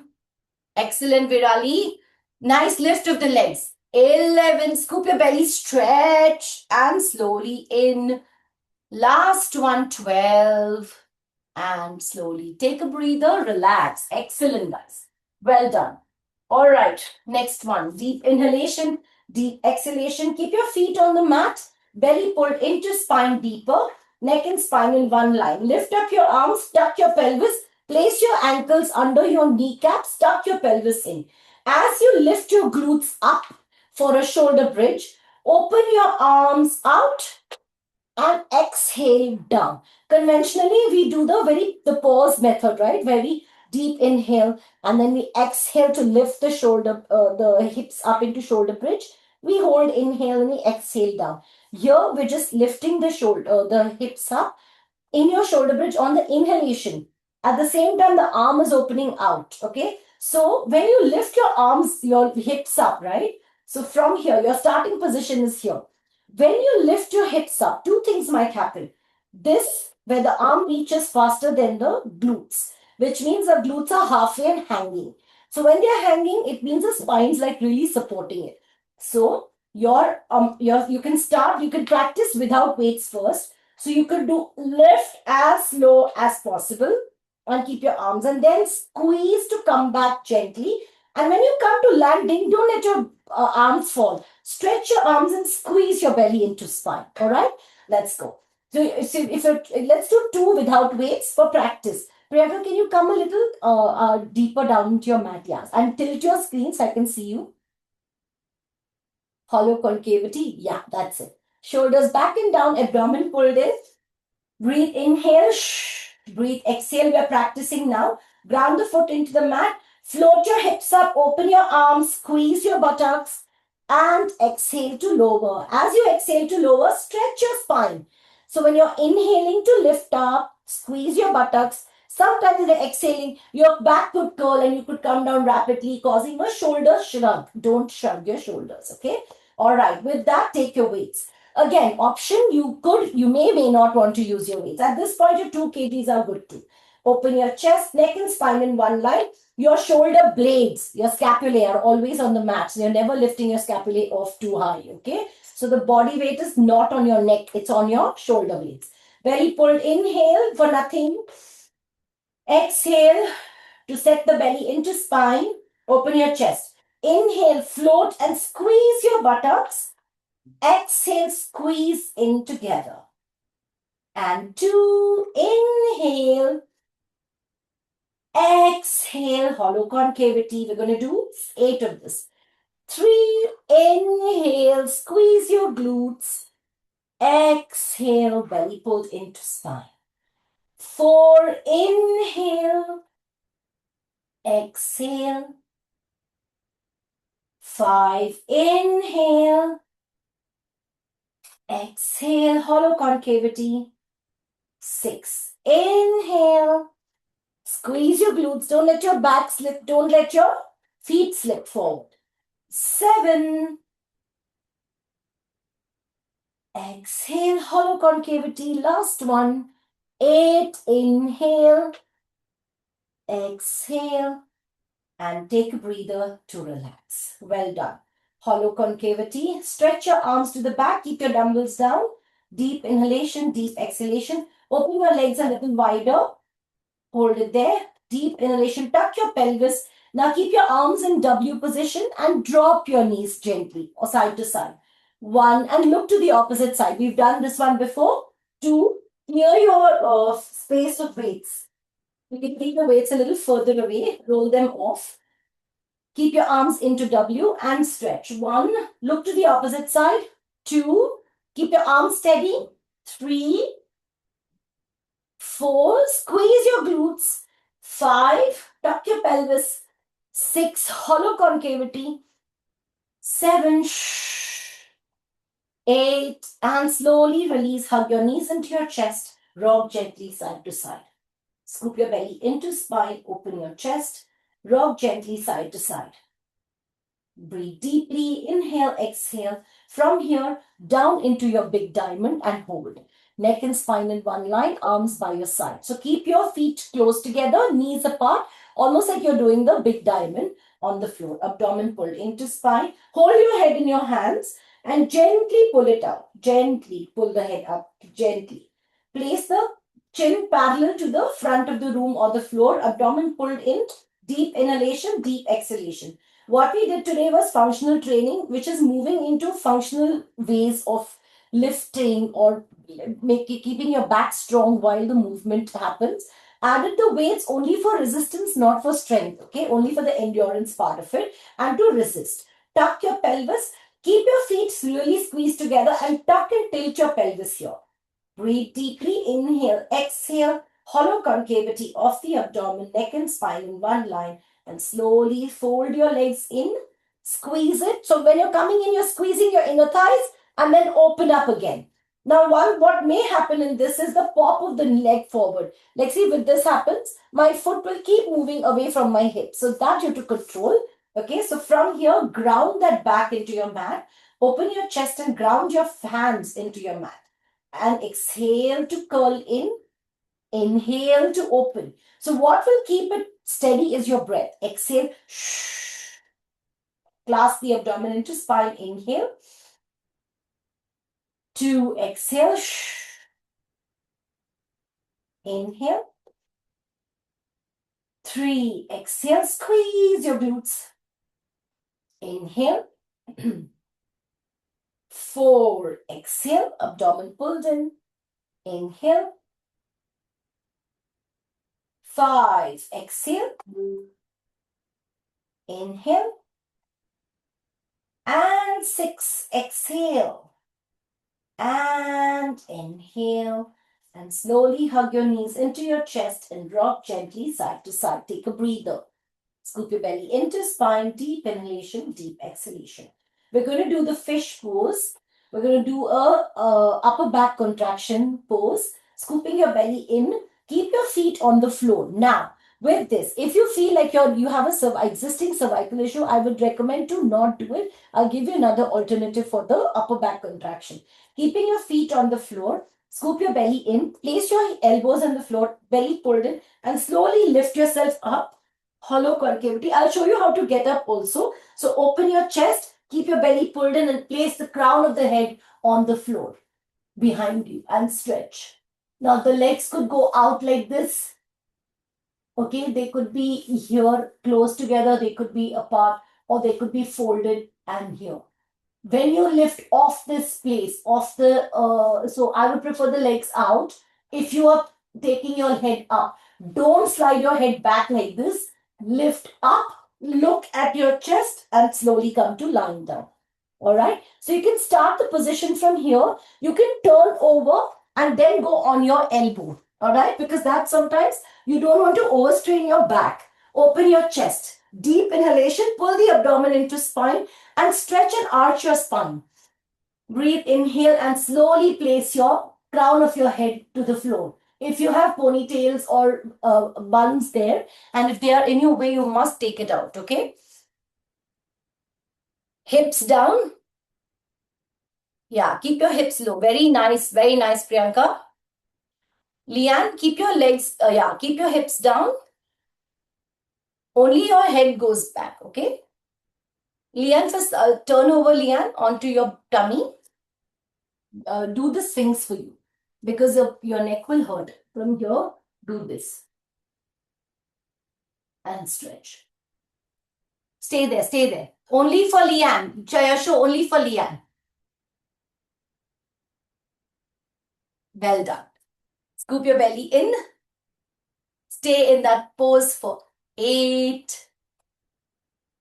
excellent, Virali. Nice lift of the legs. 11, scoop your belly, stretch and slowly in. Last one, 12. And slowly take a breather, relax. Excellent, guys. Well done. All right, next one. Deep inhalation, deep exhalation. Keep your feet on the mat, belly pulled into spine deeper, neck and spine in one line. Lift up your arms, tuck your pelvis, place your ankles under your kneecaps, tuck your pelvis in. As you lift your glutes up for a shoulder bridge, open your arms out and exhale down. Conventionally, we do the pause method, right? Very deep inhale and then we exhale to lift the the hips up into shoulder bridge. We hold inhale and we exhale down. Here, we're just lifting the hips up in your shoulder bridge on the inhalation. At the same time, the arm is opening out, okay? So when you lift your arms, your hips up, right? So from here, your starting position is here. When you lift your hips up, two things might happen. This, where the arm reaches faster than the glutes, which means the glutes are halfway and hanging. So when they're hanging, it means the spine's like really supporting it. So you can practice without weights first. So you could do lift as low as possible and keep your arms and then squeeze to come back gently. And when you come to landing, don't let your arms fall. Stretch your arms and squeeze your belly into spine. All right, let's go. So let's do 2 without weights for practice. Priyanka, can you come a little deeper down into your mat, yes, and tilt your screen so I can see you. Hollow concavity, yeah, that's it. Shoulders back and down, abdomen pulled in. Breathe, inhale, breathe, exhale. We are practicing now. Ground the foot into the mat. Float your hips up, open your arms, squeeze your buttocks, and exhale to lower. As you exhale to lower, stretch your spine. So when you're inhaling to lift up, squeeze your buttocks. Sometimes when you're exhaling, your back could curl and you could come down rapidly, causing a shoulder shrug. Don't shrug your shoulders, okay? All right, with that, take your weights. Again, option, you may not want to use your weights. At this point, your 2 kgs are good too. Open your chest, neck and spine in one line. Your shoulder blades, your scapulae are always on the mat. So you're never lifting your scapulae off too high, okay? So the body weight is not on your neck, it's on your shoulder blades. Belly pulled, inhale for nothing. Exhale to set the belly into spine. Open your chest. Inhale, float and squeeze your buttocks. Exhale, squeeze in together. And 2, inhale. Exhale, hollow concavity. We're going to do 8 of this. 3, inhale, squeeze your glutes. Exhale, belly pulled into spine. 4, inhale. Exhale. 5, inhale. Exhale, hollow concavity. 6. Inhale. Squeeze your glutes. Don't let your back slip. Don't let your feet slip forward. 7. Exhale, hollow concavity. Last one. 8. Inhale. Exhale. And take a breather to relax. Well done. Hollow concavity. Stretch your arms to the back. Keep your dumbbells down. Deep inhalation, deep exhalation. Open your legs a little wider. Hold it there. Deep inhalation. Tuck your pelvis. Now keep your arms in W position and drop your knees gently or side to side. 1. And look to the opposite side. We've done this one before. 2. Clear your space of weights. You can take the weights a little further away. Roll them off. Keep your arms into W and stretch. 1. Look to the opposite side. 2. Keep your arms steady. 3. 4. Squeeze your glutes. 5. Tuck your pelvis. 6. Hollow concavity. 7. 8. And slowly release. Hug your knees into your chest. Rock gently side to side. Scoop your belly into spine. Open your chest. Rock gently side to side. Breathe deeply. Inhale, exhale. From here, down into your big diamond and hold. Neck and spine in one line, arms by your side. So keep your feet close together, knees apart, almost like you're doing the big diamond on the floor. Abdomen pulled into spine. Hold your head in your hands and gently pull it out. Gently pull the head up. Gently. Place the chin parallel to the front of the room or the floor. Abdomen pulled in. Deep inhalation, deep exhalation. What we did today was functional training, which is moving into functional ways of lifting or keeping your back strong while the movement happens. Added the weights only for resistance, not for strength, okay? Only for the endurance part of it and to resist. Tuck your pelvis. Keep your feet really squeezed together and tuck and tilt your pelvis here. Breathe deeply. Inhale, exhale. Hollow concavity of the abdomen, neck and spine in one line. And slowly fold your legs in. Squeeze it. So when you're coming in, you're squeezing your inner thighs and then open up again. Now, what may happen in this is the pop of the leg forward. Like see, when this happens, my foot will keep moving away from my hip. So that you have to control. Okay, so from here, ground that back into your mat. Open your chest and ground your hands into your mat. And exhale to curl in. Inhale to open. So what will keep it steady is your breath. Exhale. Clasp the abdomen into spine. Inhale. 2. Exhale. Inhale. 3. Exhale. Squeeze your glutes. Inhale. 4. Exhale. Abdomen pulled in. Inhale. 5. Exhale. Inhale. And 6. Exhale. And inhale. And slowly hug your knees into your chest and rock gently side to side. Take a breather. Scoop your belly into spine. Deep inhalation, deep exhalation. We're going to do the fish pose. We're going to do a upper back contraction pose. Scooping your belly in. Keep your feet on the floor. Now, with this, if you feel like you have a existing cervical issue, I would recommend to not do it. I'll give you another alternative for the upper back contraction. Keeping your feet on the floor, scoop your belly in, place your elbows on the floor, belly pulled in, and slowly lift yourself up. Hollow concavity. I'll show you how to get up also. So open your chest, keep your belly pulled in, and place the crown of the head on the floor behind you and stretch. Now the legs could go out like this. Okay, they could be here close together, they could be apart, or they could be folded and here. When you lift off this place, so I would prefer the legs out. If you are taking your head up, don't slide your head back like this. Lift up, look at your chest and slowly come to lying down. All right, so you can start the position from here. You can turn over and then go on your elbow, all right? Because that sometimes you don't want to overstrain your back. Open your chest. Deep inhalation, pull the abdomen into spine and stretch and arch your spine. Breathe, inhale and slowly place your crown of your head to the floor. If you have ponytails or buns there, and if they are in your way, you must take it out, okay? Hips down. Yeah, keep your hips low. Very nice, Priyanka. Leanne, keep your legs, keep your hips down. Only your head goes back, okay? Leanne, first turn over, Leanne, onto your tummy. Do the Sphinx for you because your neck will hurt. From here, do this and stretch. Stay there, stay there. Only for Leanne. Chayasho, only for Leanne. Well done. Scoop your belly in. Stay in that pose for 8.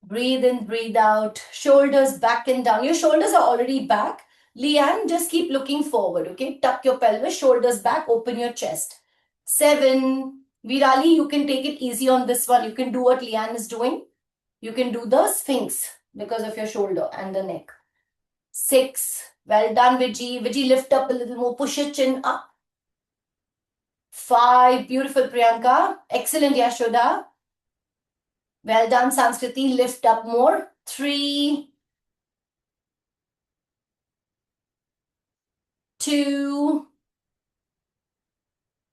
Breathe in, breathe out. Shoulders back and down. Your shoulders are already back. Leanne, just keep looking forward, okay? Tuck your pelvis, shoulders back, open your chest. 7. Virali, you can take it easy on this one. You can do what Leanne is doing. You can do the Sphinx because of your shoulder and the neck. 6. Well done, Viji. Viji, lift up a little more. Push your chin up. 5. Beautiful, Priyanka. Excellent, Yashoda. Well done, Sanskriti. Lift up more. 3. 2.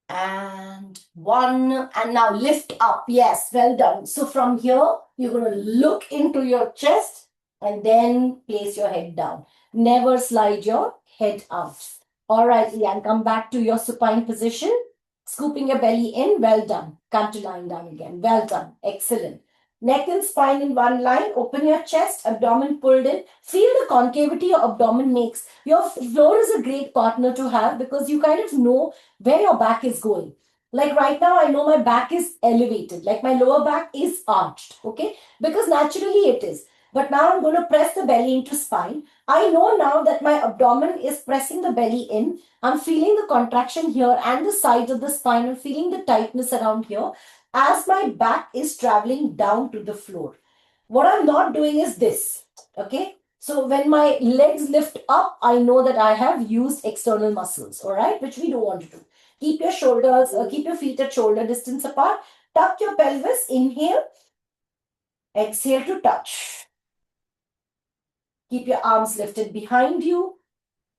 And 1. And now lift up. Yes, well done. So from here, you're going to look into your chest and then place your head down. Never slide your head out. All right, Leanne, come back to your supine position. Scooping your belly in. Well done. Come to lying down again. Well done. Excellent. Neck and spine in one line. Open your chest. Abdomen pulled in. Feel the concavity your abdomen makes. Your floor is a great partner to have because you kind of know where your back is going. Like right now, I know my back is elevated. Like my lower back is arched. Okay? Because naturally it is. But now I'm going to press the belly into spine. I know now that my abdomen is pressing the belly in. I'm feeling the contraction here and the sides of the spine. I'm feeling the tightness around here as my back is traveling down to the floor. What I'm not doing is this. Okay? So when my legs lift up, I know that I have used external muscles. All right? Which we don't want to do. Keep your shoulders, keep your feet at shoulder distance apart. Tuck your pelvis. Inhale. Exhale to touch. Keep your arms lifted behind you,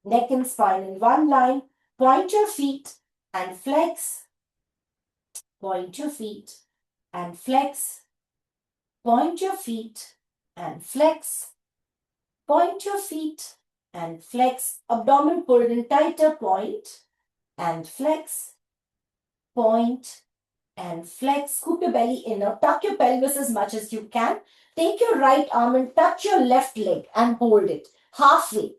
neck and spine in one line. Point your feet and flex. Point your feet and flex. Point your feet and flex. Point your feet and flex. Abdomen pulled in tighter. Point and flex. Point and flex. Scoop your belly in. Now tuck your pelvis as much as you can. Take your right arm and touch your left leg and hold it halfway.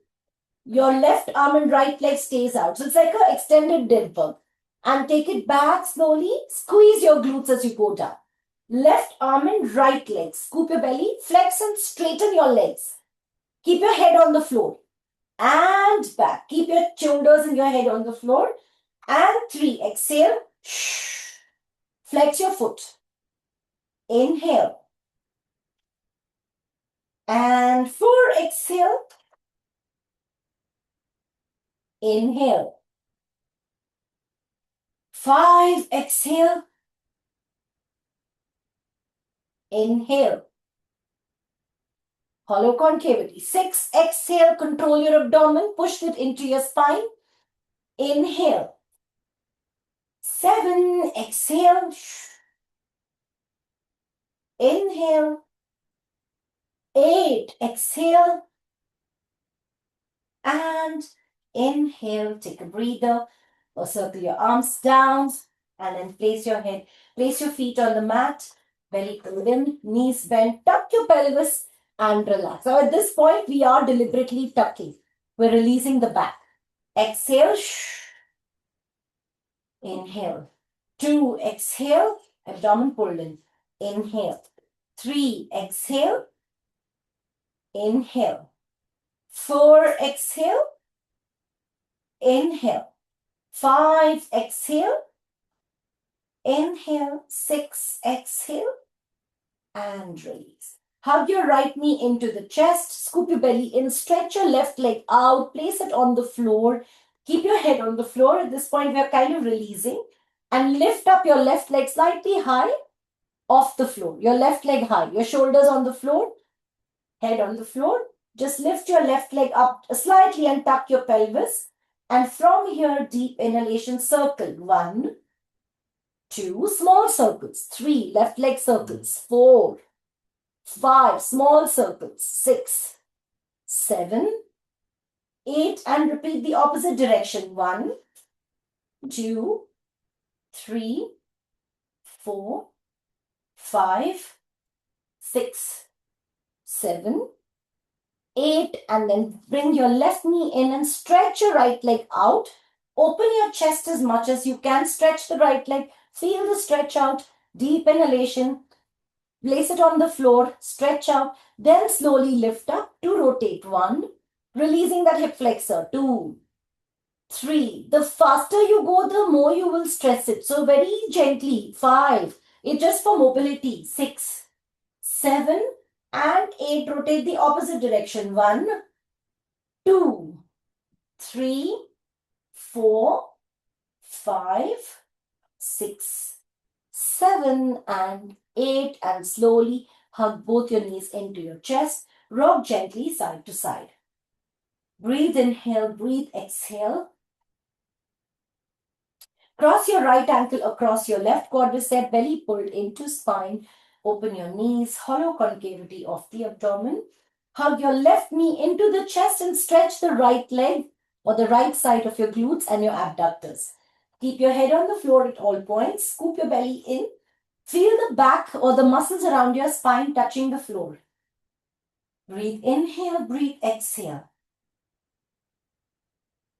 Your left arm and right leg stays out. So it's like an extended dead bug. And take it back slowly. Squeeze your glutes as you go down. Left arm and right leg. Scoop your belly. Flex and straighten your legs. Keep your head on the floor. And back. Keep your shoulders and your head on the floor. And 3. Exhale. Flex your foot. Inhale. And 4. Exhale. Inhale. 5. Exhale. Inhale. Hollow concavity. 6. Exhale. Control your abdomen. Push it into your spine. Inhale. 7. Exhale. Inhale. 8. Exhale. And inhale. Take a breather. Or circle your arms down. And then place your head. Place your feet on the mat. Belly pulled in. Knees bent. Tuck your pelvis. And relax. So at this point, we are deliberately tucking. We're releasing the back. Exhale. Inhale. 2. Exhale. Abdomen pulled in. Inhale. 3. Exhale. Inhale. 4. Exhale. Inhale. 5. Exhale. Inhale. 6. Exhale. And release. Hug your right knee into the chest. Scoop your belly in. Stretch your left leg out. Place it on the floor. Keep your head on the floor. At this point, we are kind of releasing. and lift up your left leg slightly high off the floor. Your left leg high, your shoulders on the floor, head on the floor. Just lift your left leg up slightly and tuck your pelvis. And from here, deep inhalation circle. 1, 2, small circles. 3, left leg circles. 4, 5, small circles. 6, 7, 8, and repeat the opposite direction. 1, 2, 3, 4, 5, 6, 7, 8, and then bring your left knee in and stretch your right leg out. Open your chest as much as you can. Stretch the right leg. Feel the stretch out. Deep inhalation. Place it on the floor. Stretch out. Then slowly lift up to rotate. 1. Releasing that hip flexor. 2, 3. The faster you go, the more you will stress it. So very gently. 5. It's just for mobility. 6, 7, and 8. Rotate the opposite direction. 1, 2, 3, 4, 5, 6, 7, and 8. And slowly hug both your knees into your chest. Rock gently side to side. Breathe, inhale, breathe, exhale. Cross your right ankle across your left quadricep, belly pulled into spine. Open your knees, hollow concavity of the abdomen. Hug your left knee into the chest and stretch the right leg or the right side of your glutes and your abductors. Keep your head on the floor at all points. Scoop your belly in. Feel the back or the muscles around your spine touching the floor. Breathe, inhale, breathe, exhale.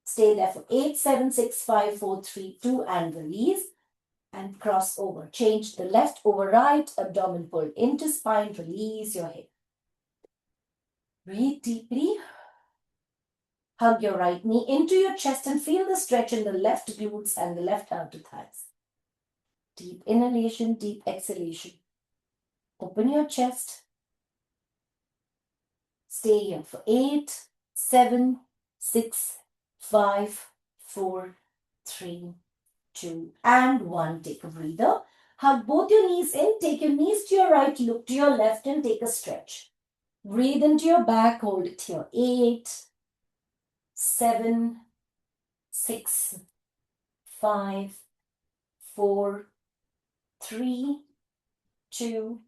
Stay there for 8, 7, 6, 5, 4, 3, 2, and release. And cross over. Change the left over right. Abdomen pulled into spine. Release your head. Breathe deeply. Hug your right knee into your chest and feel the stretch in the left glutes and the left outer thighs. Deep inhalation, deep exhalation. Open your chest. Stay here for 8, 7, 6, 5, 4, 3, 2, and 1. Take a breather. Hug both your knees in. Take your knees to your right, look to your left, and take a stretch. Breathe into your back. Hold it here. 8, 7, 6, 5, 4, 3, 2,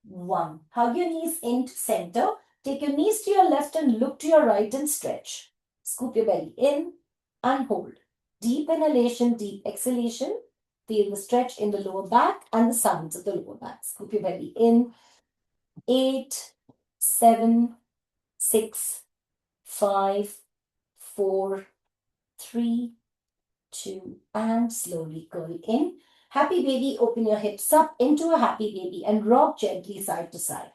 1. Hug your knees into center. Take your knees to your left and look to your right and stretch. Scoop your belly in and hold. Deep inhalation, deep exhalation. Feel the stretch in the lower back and the sides of the lower back. Scoop your belly in. 8, 7, 6, 5, 4, 3, 2, and slowly curl in. Happy baby, open your hips up into a happy baby and rock gently side to side.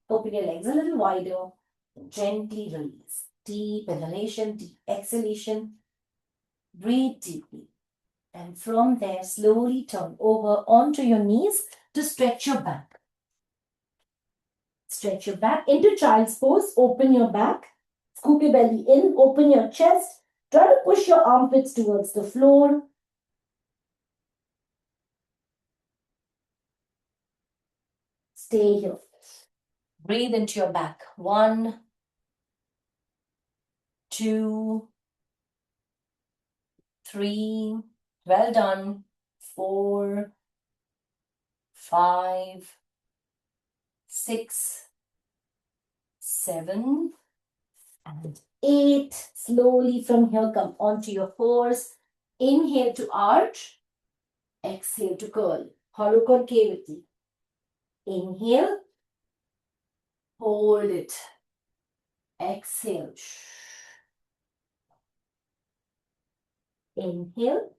Open your legs a little wider and gently release. Deep inhalation, deep exhalation. Breathe deeply. And from there, slowly turn over onto your knees to stretch your back. Stretch your back into child's pose. Open your back. Scoop your belly in. Open your chest. Try to push your armpits towards the floor. Stay here. Breathe into your back. 1, 2, 3. Well done. 4, 5, 6, 7, and 8. Slowly from here, come onto your horse. Inhale to arch. Exhale to curl. Hollow concavity. Inhale. Hold it. Exhale. Inhale.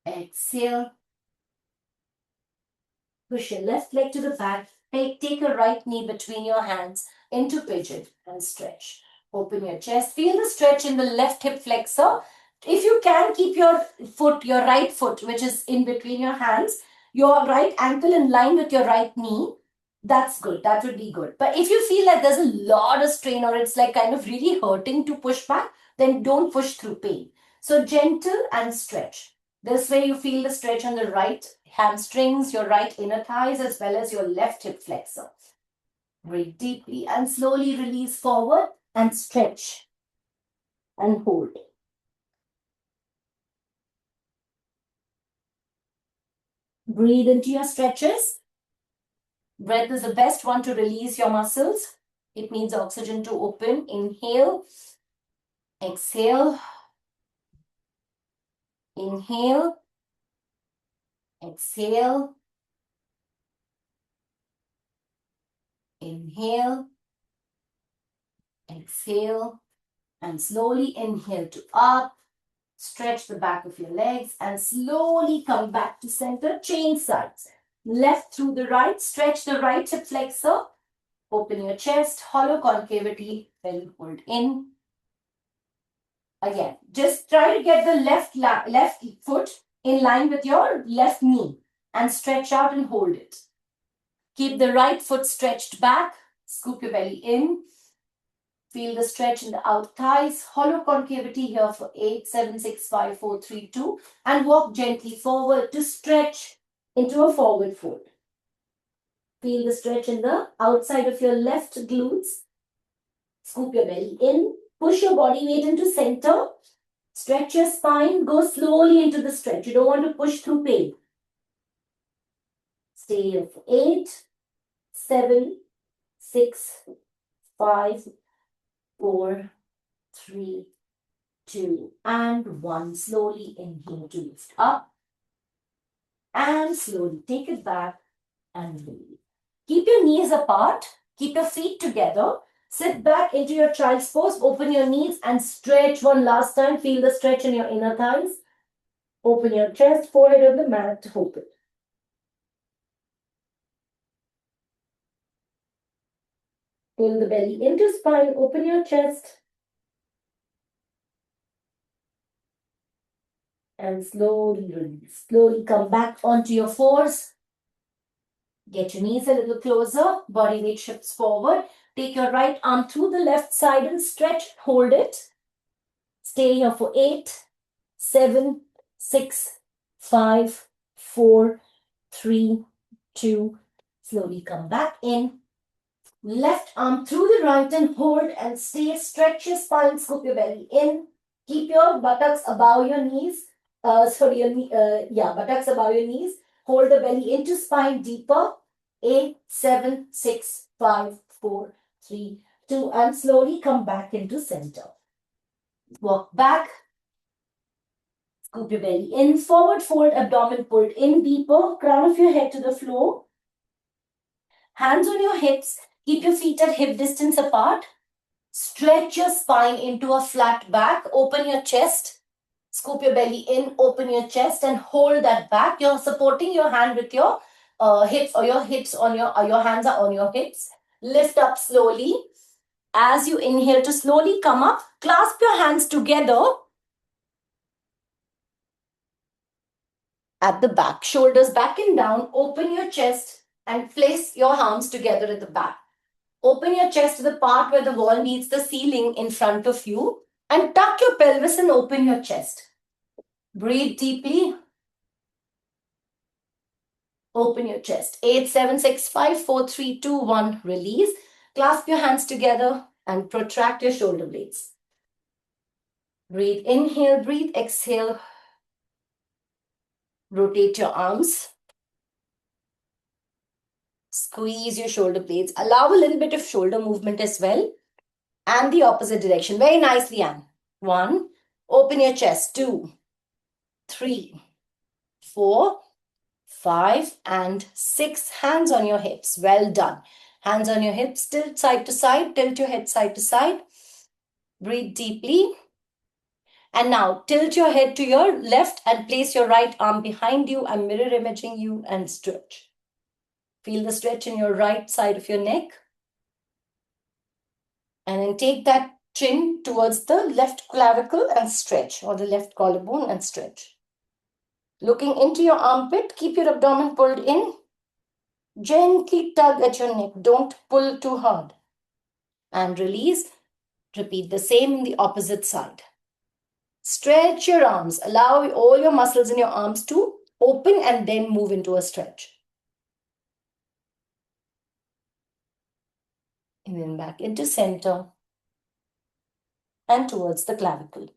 Exhale. Push your left leg to the back. Take a right knee between your hands into pigeon and stretch. Open your chest. Feel the stretch in the left hip flexor. If you can, keep your foot, your right foot, which is in between your hands, your right ankle in line with your right knee. That's good. That would be good. But if you feel like there's a lot of strain or it's like kind of really hurting to push back, then don't push through pain. So gentle and stretch. This way you feel the stretch on the right hamstrings, your right inner thighs, as well as your left hip flexor. Breathe deeply and slowly release forward and stretch and hold. Breathe into your stretches. Breath is the best one to release your muscles. It needs oxygen to open. Inhale, exhale, inhale, exhale, inhale, exhale, and slowly inhale to up. Stretch the back of your legs and slowly come back to center. Change sides. Left through the right. Stretch the right hip flexor. Open your chest. Hollow concavity. Belly pulled in. Again, just try to get the left foot in line with your left knee and stretch out and hold it. Keep the right foot stretched back. Scoop your belly in. Feel the stretch in the out thighs. Hollow concavity here for 8, 7, 6, 5, 4, 3, 2. And walk gently forward to stretch into a forward fold. Feel the stretch in the outside of your left glutes. Scoop your belly in. Push your body weight into center. Stretch your spine. Go slowly into the stretch. You don't want to push through pain. Stay here for 8, 7, 6, 5, 4, 3, 2, and 1. Slowly inhale to lift up. And slowly take it back and release. Keep your knees apart. Keep your feet together. Sit back into your child's pose. Open your knees and stretch one last time. Feel the stretch in your inner thighs. Open your chest, forehead on the mat. Open. Pull the belly into spine. Open your chest. And slowly release. Slowly come back onto your fours. Get your knees a little closer. Body weight shifts forward. Take your right arm through the left side and stretch. Hold it. Stay here for 8, 7, 6, 5, 4, 3, 2. Slowly come back in. Left arm through the right and hold and stay. Stretch your spine. Scoop your belly in. Keep your buttocks above your knees. Buttocks above your knees. Hold the belly into spine deeper. 8, 7, 6, 5, 4, 3, 2. And slowly come back into center. Walk back. Scoop your belly in. Forward fold, abdomen pulled in deeper. Crown of your head to the floor. Hands on your hips. Keep your feet at hip distance apart. Stretch your spine into a flat back. Open your chest. Scoop your belly in. Open your chest and hold that back. You're supporting your hand with your hips, or your hips on your hands are on your hips. Lift up slowly. As you inhale to slowly come up, clasp your hands together at the back. Shoulders back and down. Open your chest and place your arms together at the back. Open your chest to the part where the wall meets the ceiling in front of you and tuck your pelvis and open your chest. Breathe deeply. Open your chest. 8, 7, 6, 5, 4, 3, 2, 1. Release. Clasp your hands together and protract your shoulder blades. Breathe. Inhale. Breathe. Exhale. Rotate your arms. Squeeze your shoulder blades. Allow a little bit of shoulder movement as well. And the opposite direction. Very nicely, Anne. 1. Open your chest. 2, 3, 4, 5, and 6. Hands on your hips. Well done. Hands on your hips. Tilt side to side. Tilt your head side to side. Breathe deeply. And now tilt your head to your left and place your right arm behind you. I'm mirror imaging you and stretch. Feel the stretch in your right side of your neck. And then take that chin towards the left clavicle and stretch, or the left collarbone and stretch. Looking into your armpit, keep your abdomen pulled in. Gently tug at your neck. Don't pull too hard. And release. Repeat the same in the opposite side. Stretch your arms. Allow all your muscles in your arms to open and then move into a stretch. And then back into center and towards the clavicle.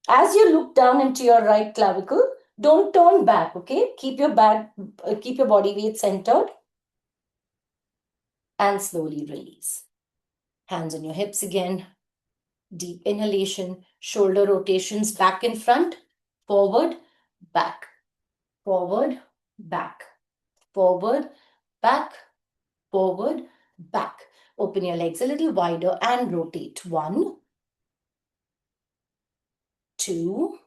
As you look down into your right clavicle, don't turn back, okay? Keep your body weight centered and slowly release. Hands on your hips again. Deep inhalation, shoulder rotations back and front, forward, back, forward, back, forward, back, forward, back. Open your legs a little wider and rotate. 1, 2,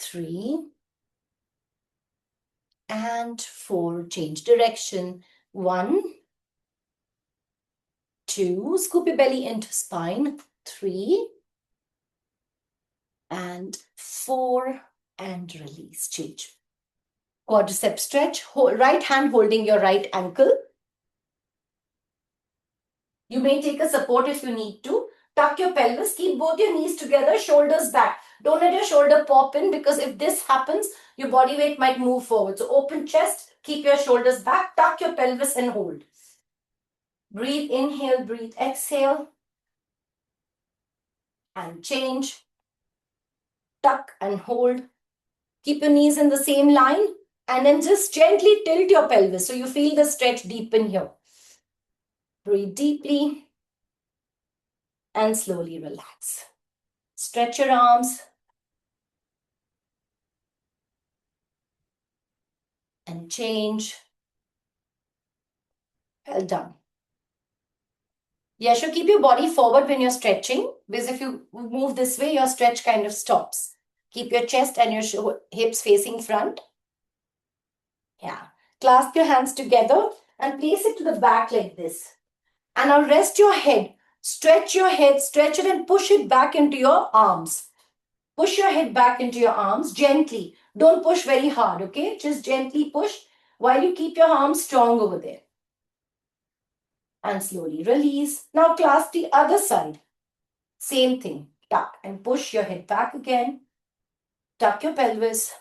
3, and 4. Change direction. 1, 2. Scoop your belly into spine. 3, and 4, and release. Change. Quadricep stretch. Right hand holding your right ankle. You may take a support if you need to. Tuck your pelvis. Keep both your knees together, shoulders back. Don't let your shoulder pop in, because if this happens, your body weight might move forward. So open chest, keep your shoulders back, tuck your pelvis and hold. Breathe, inhale, breathe, exhale. And change. Tuck and hold. Keep your knees in the same line. And then just gently tilt your pelvis so you feel the stretch deepen here. Breathe deeply. And slowly relax. Stretch your arms. And change. Well done. Yeah, so keep your body forward when you're stretching, because if you move this way, your stretch kind of stops. Keep your chest and your hips facing front. Yeah. Clasp your hands together and place it to the back like this. And now rest your head. Stretch your head, stretch it and push it back into your arms. Push your head back into your arms gently. Don't push very hard, okay? Just gently push while you keep your arms strong over there. And slowly release. Now clasp the other side. Same thing. Tuck and push your head back again. Tuck your pelvis.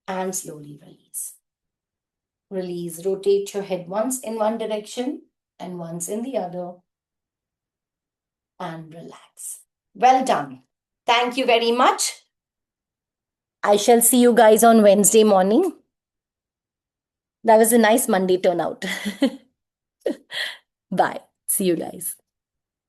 And slowly release. Release. Rotate your head once in one direction and once in the other. And relax. Well done. Thank you very much. I shall see you guys on Wednesday morning. That was a nice Monday turnout. Bye. See you guys.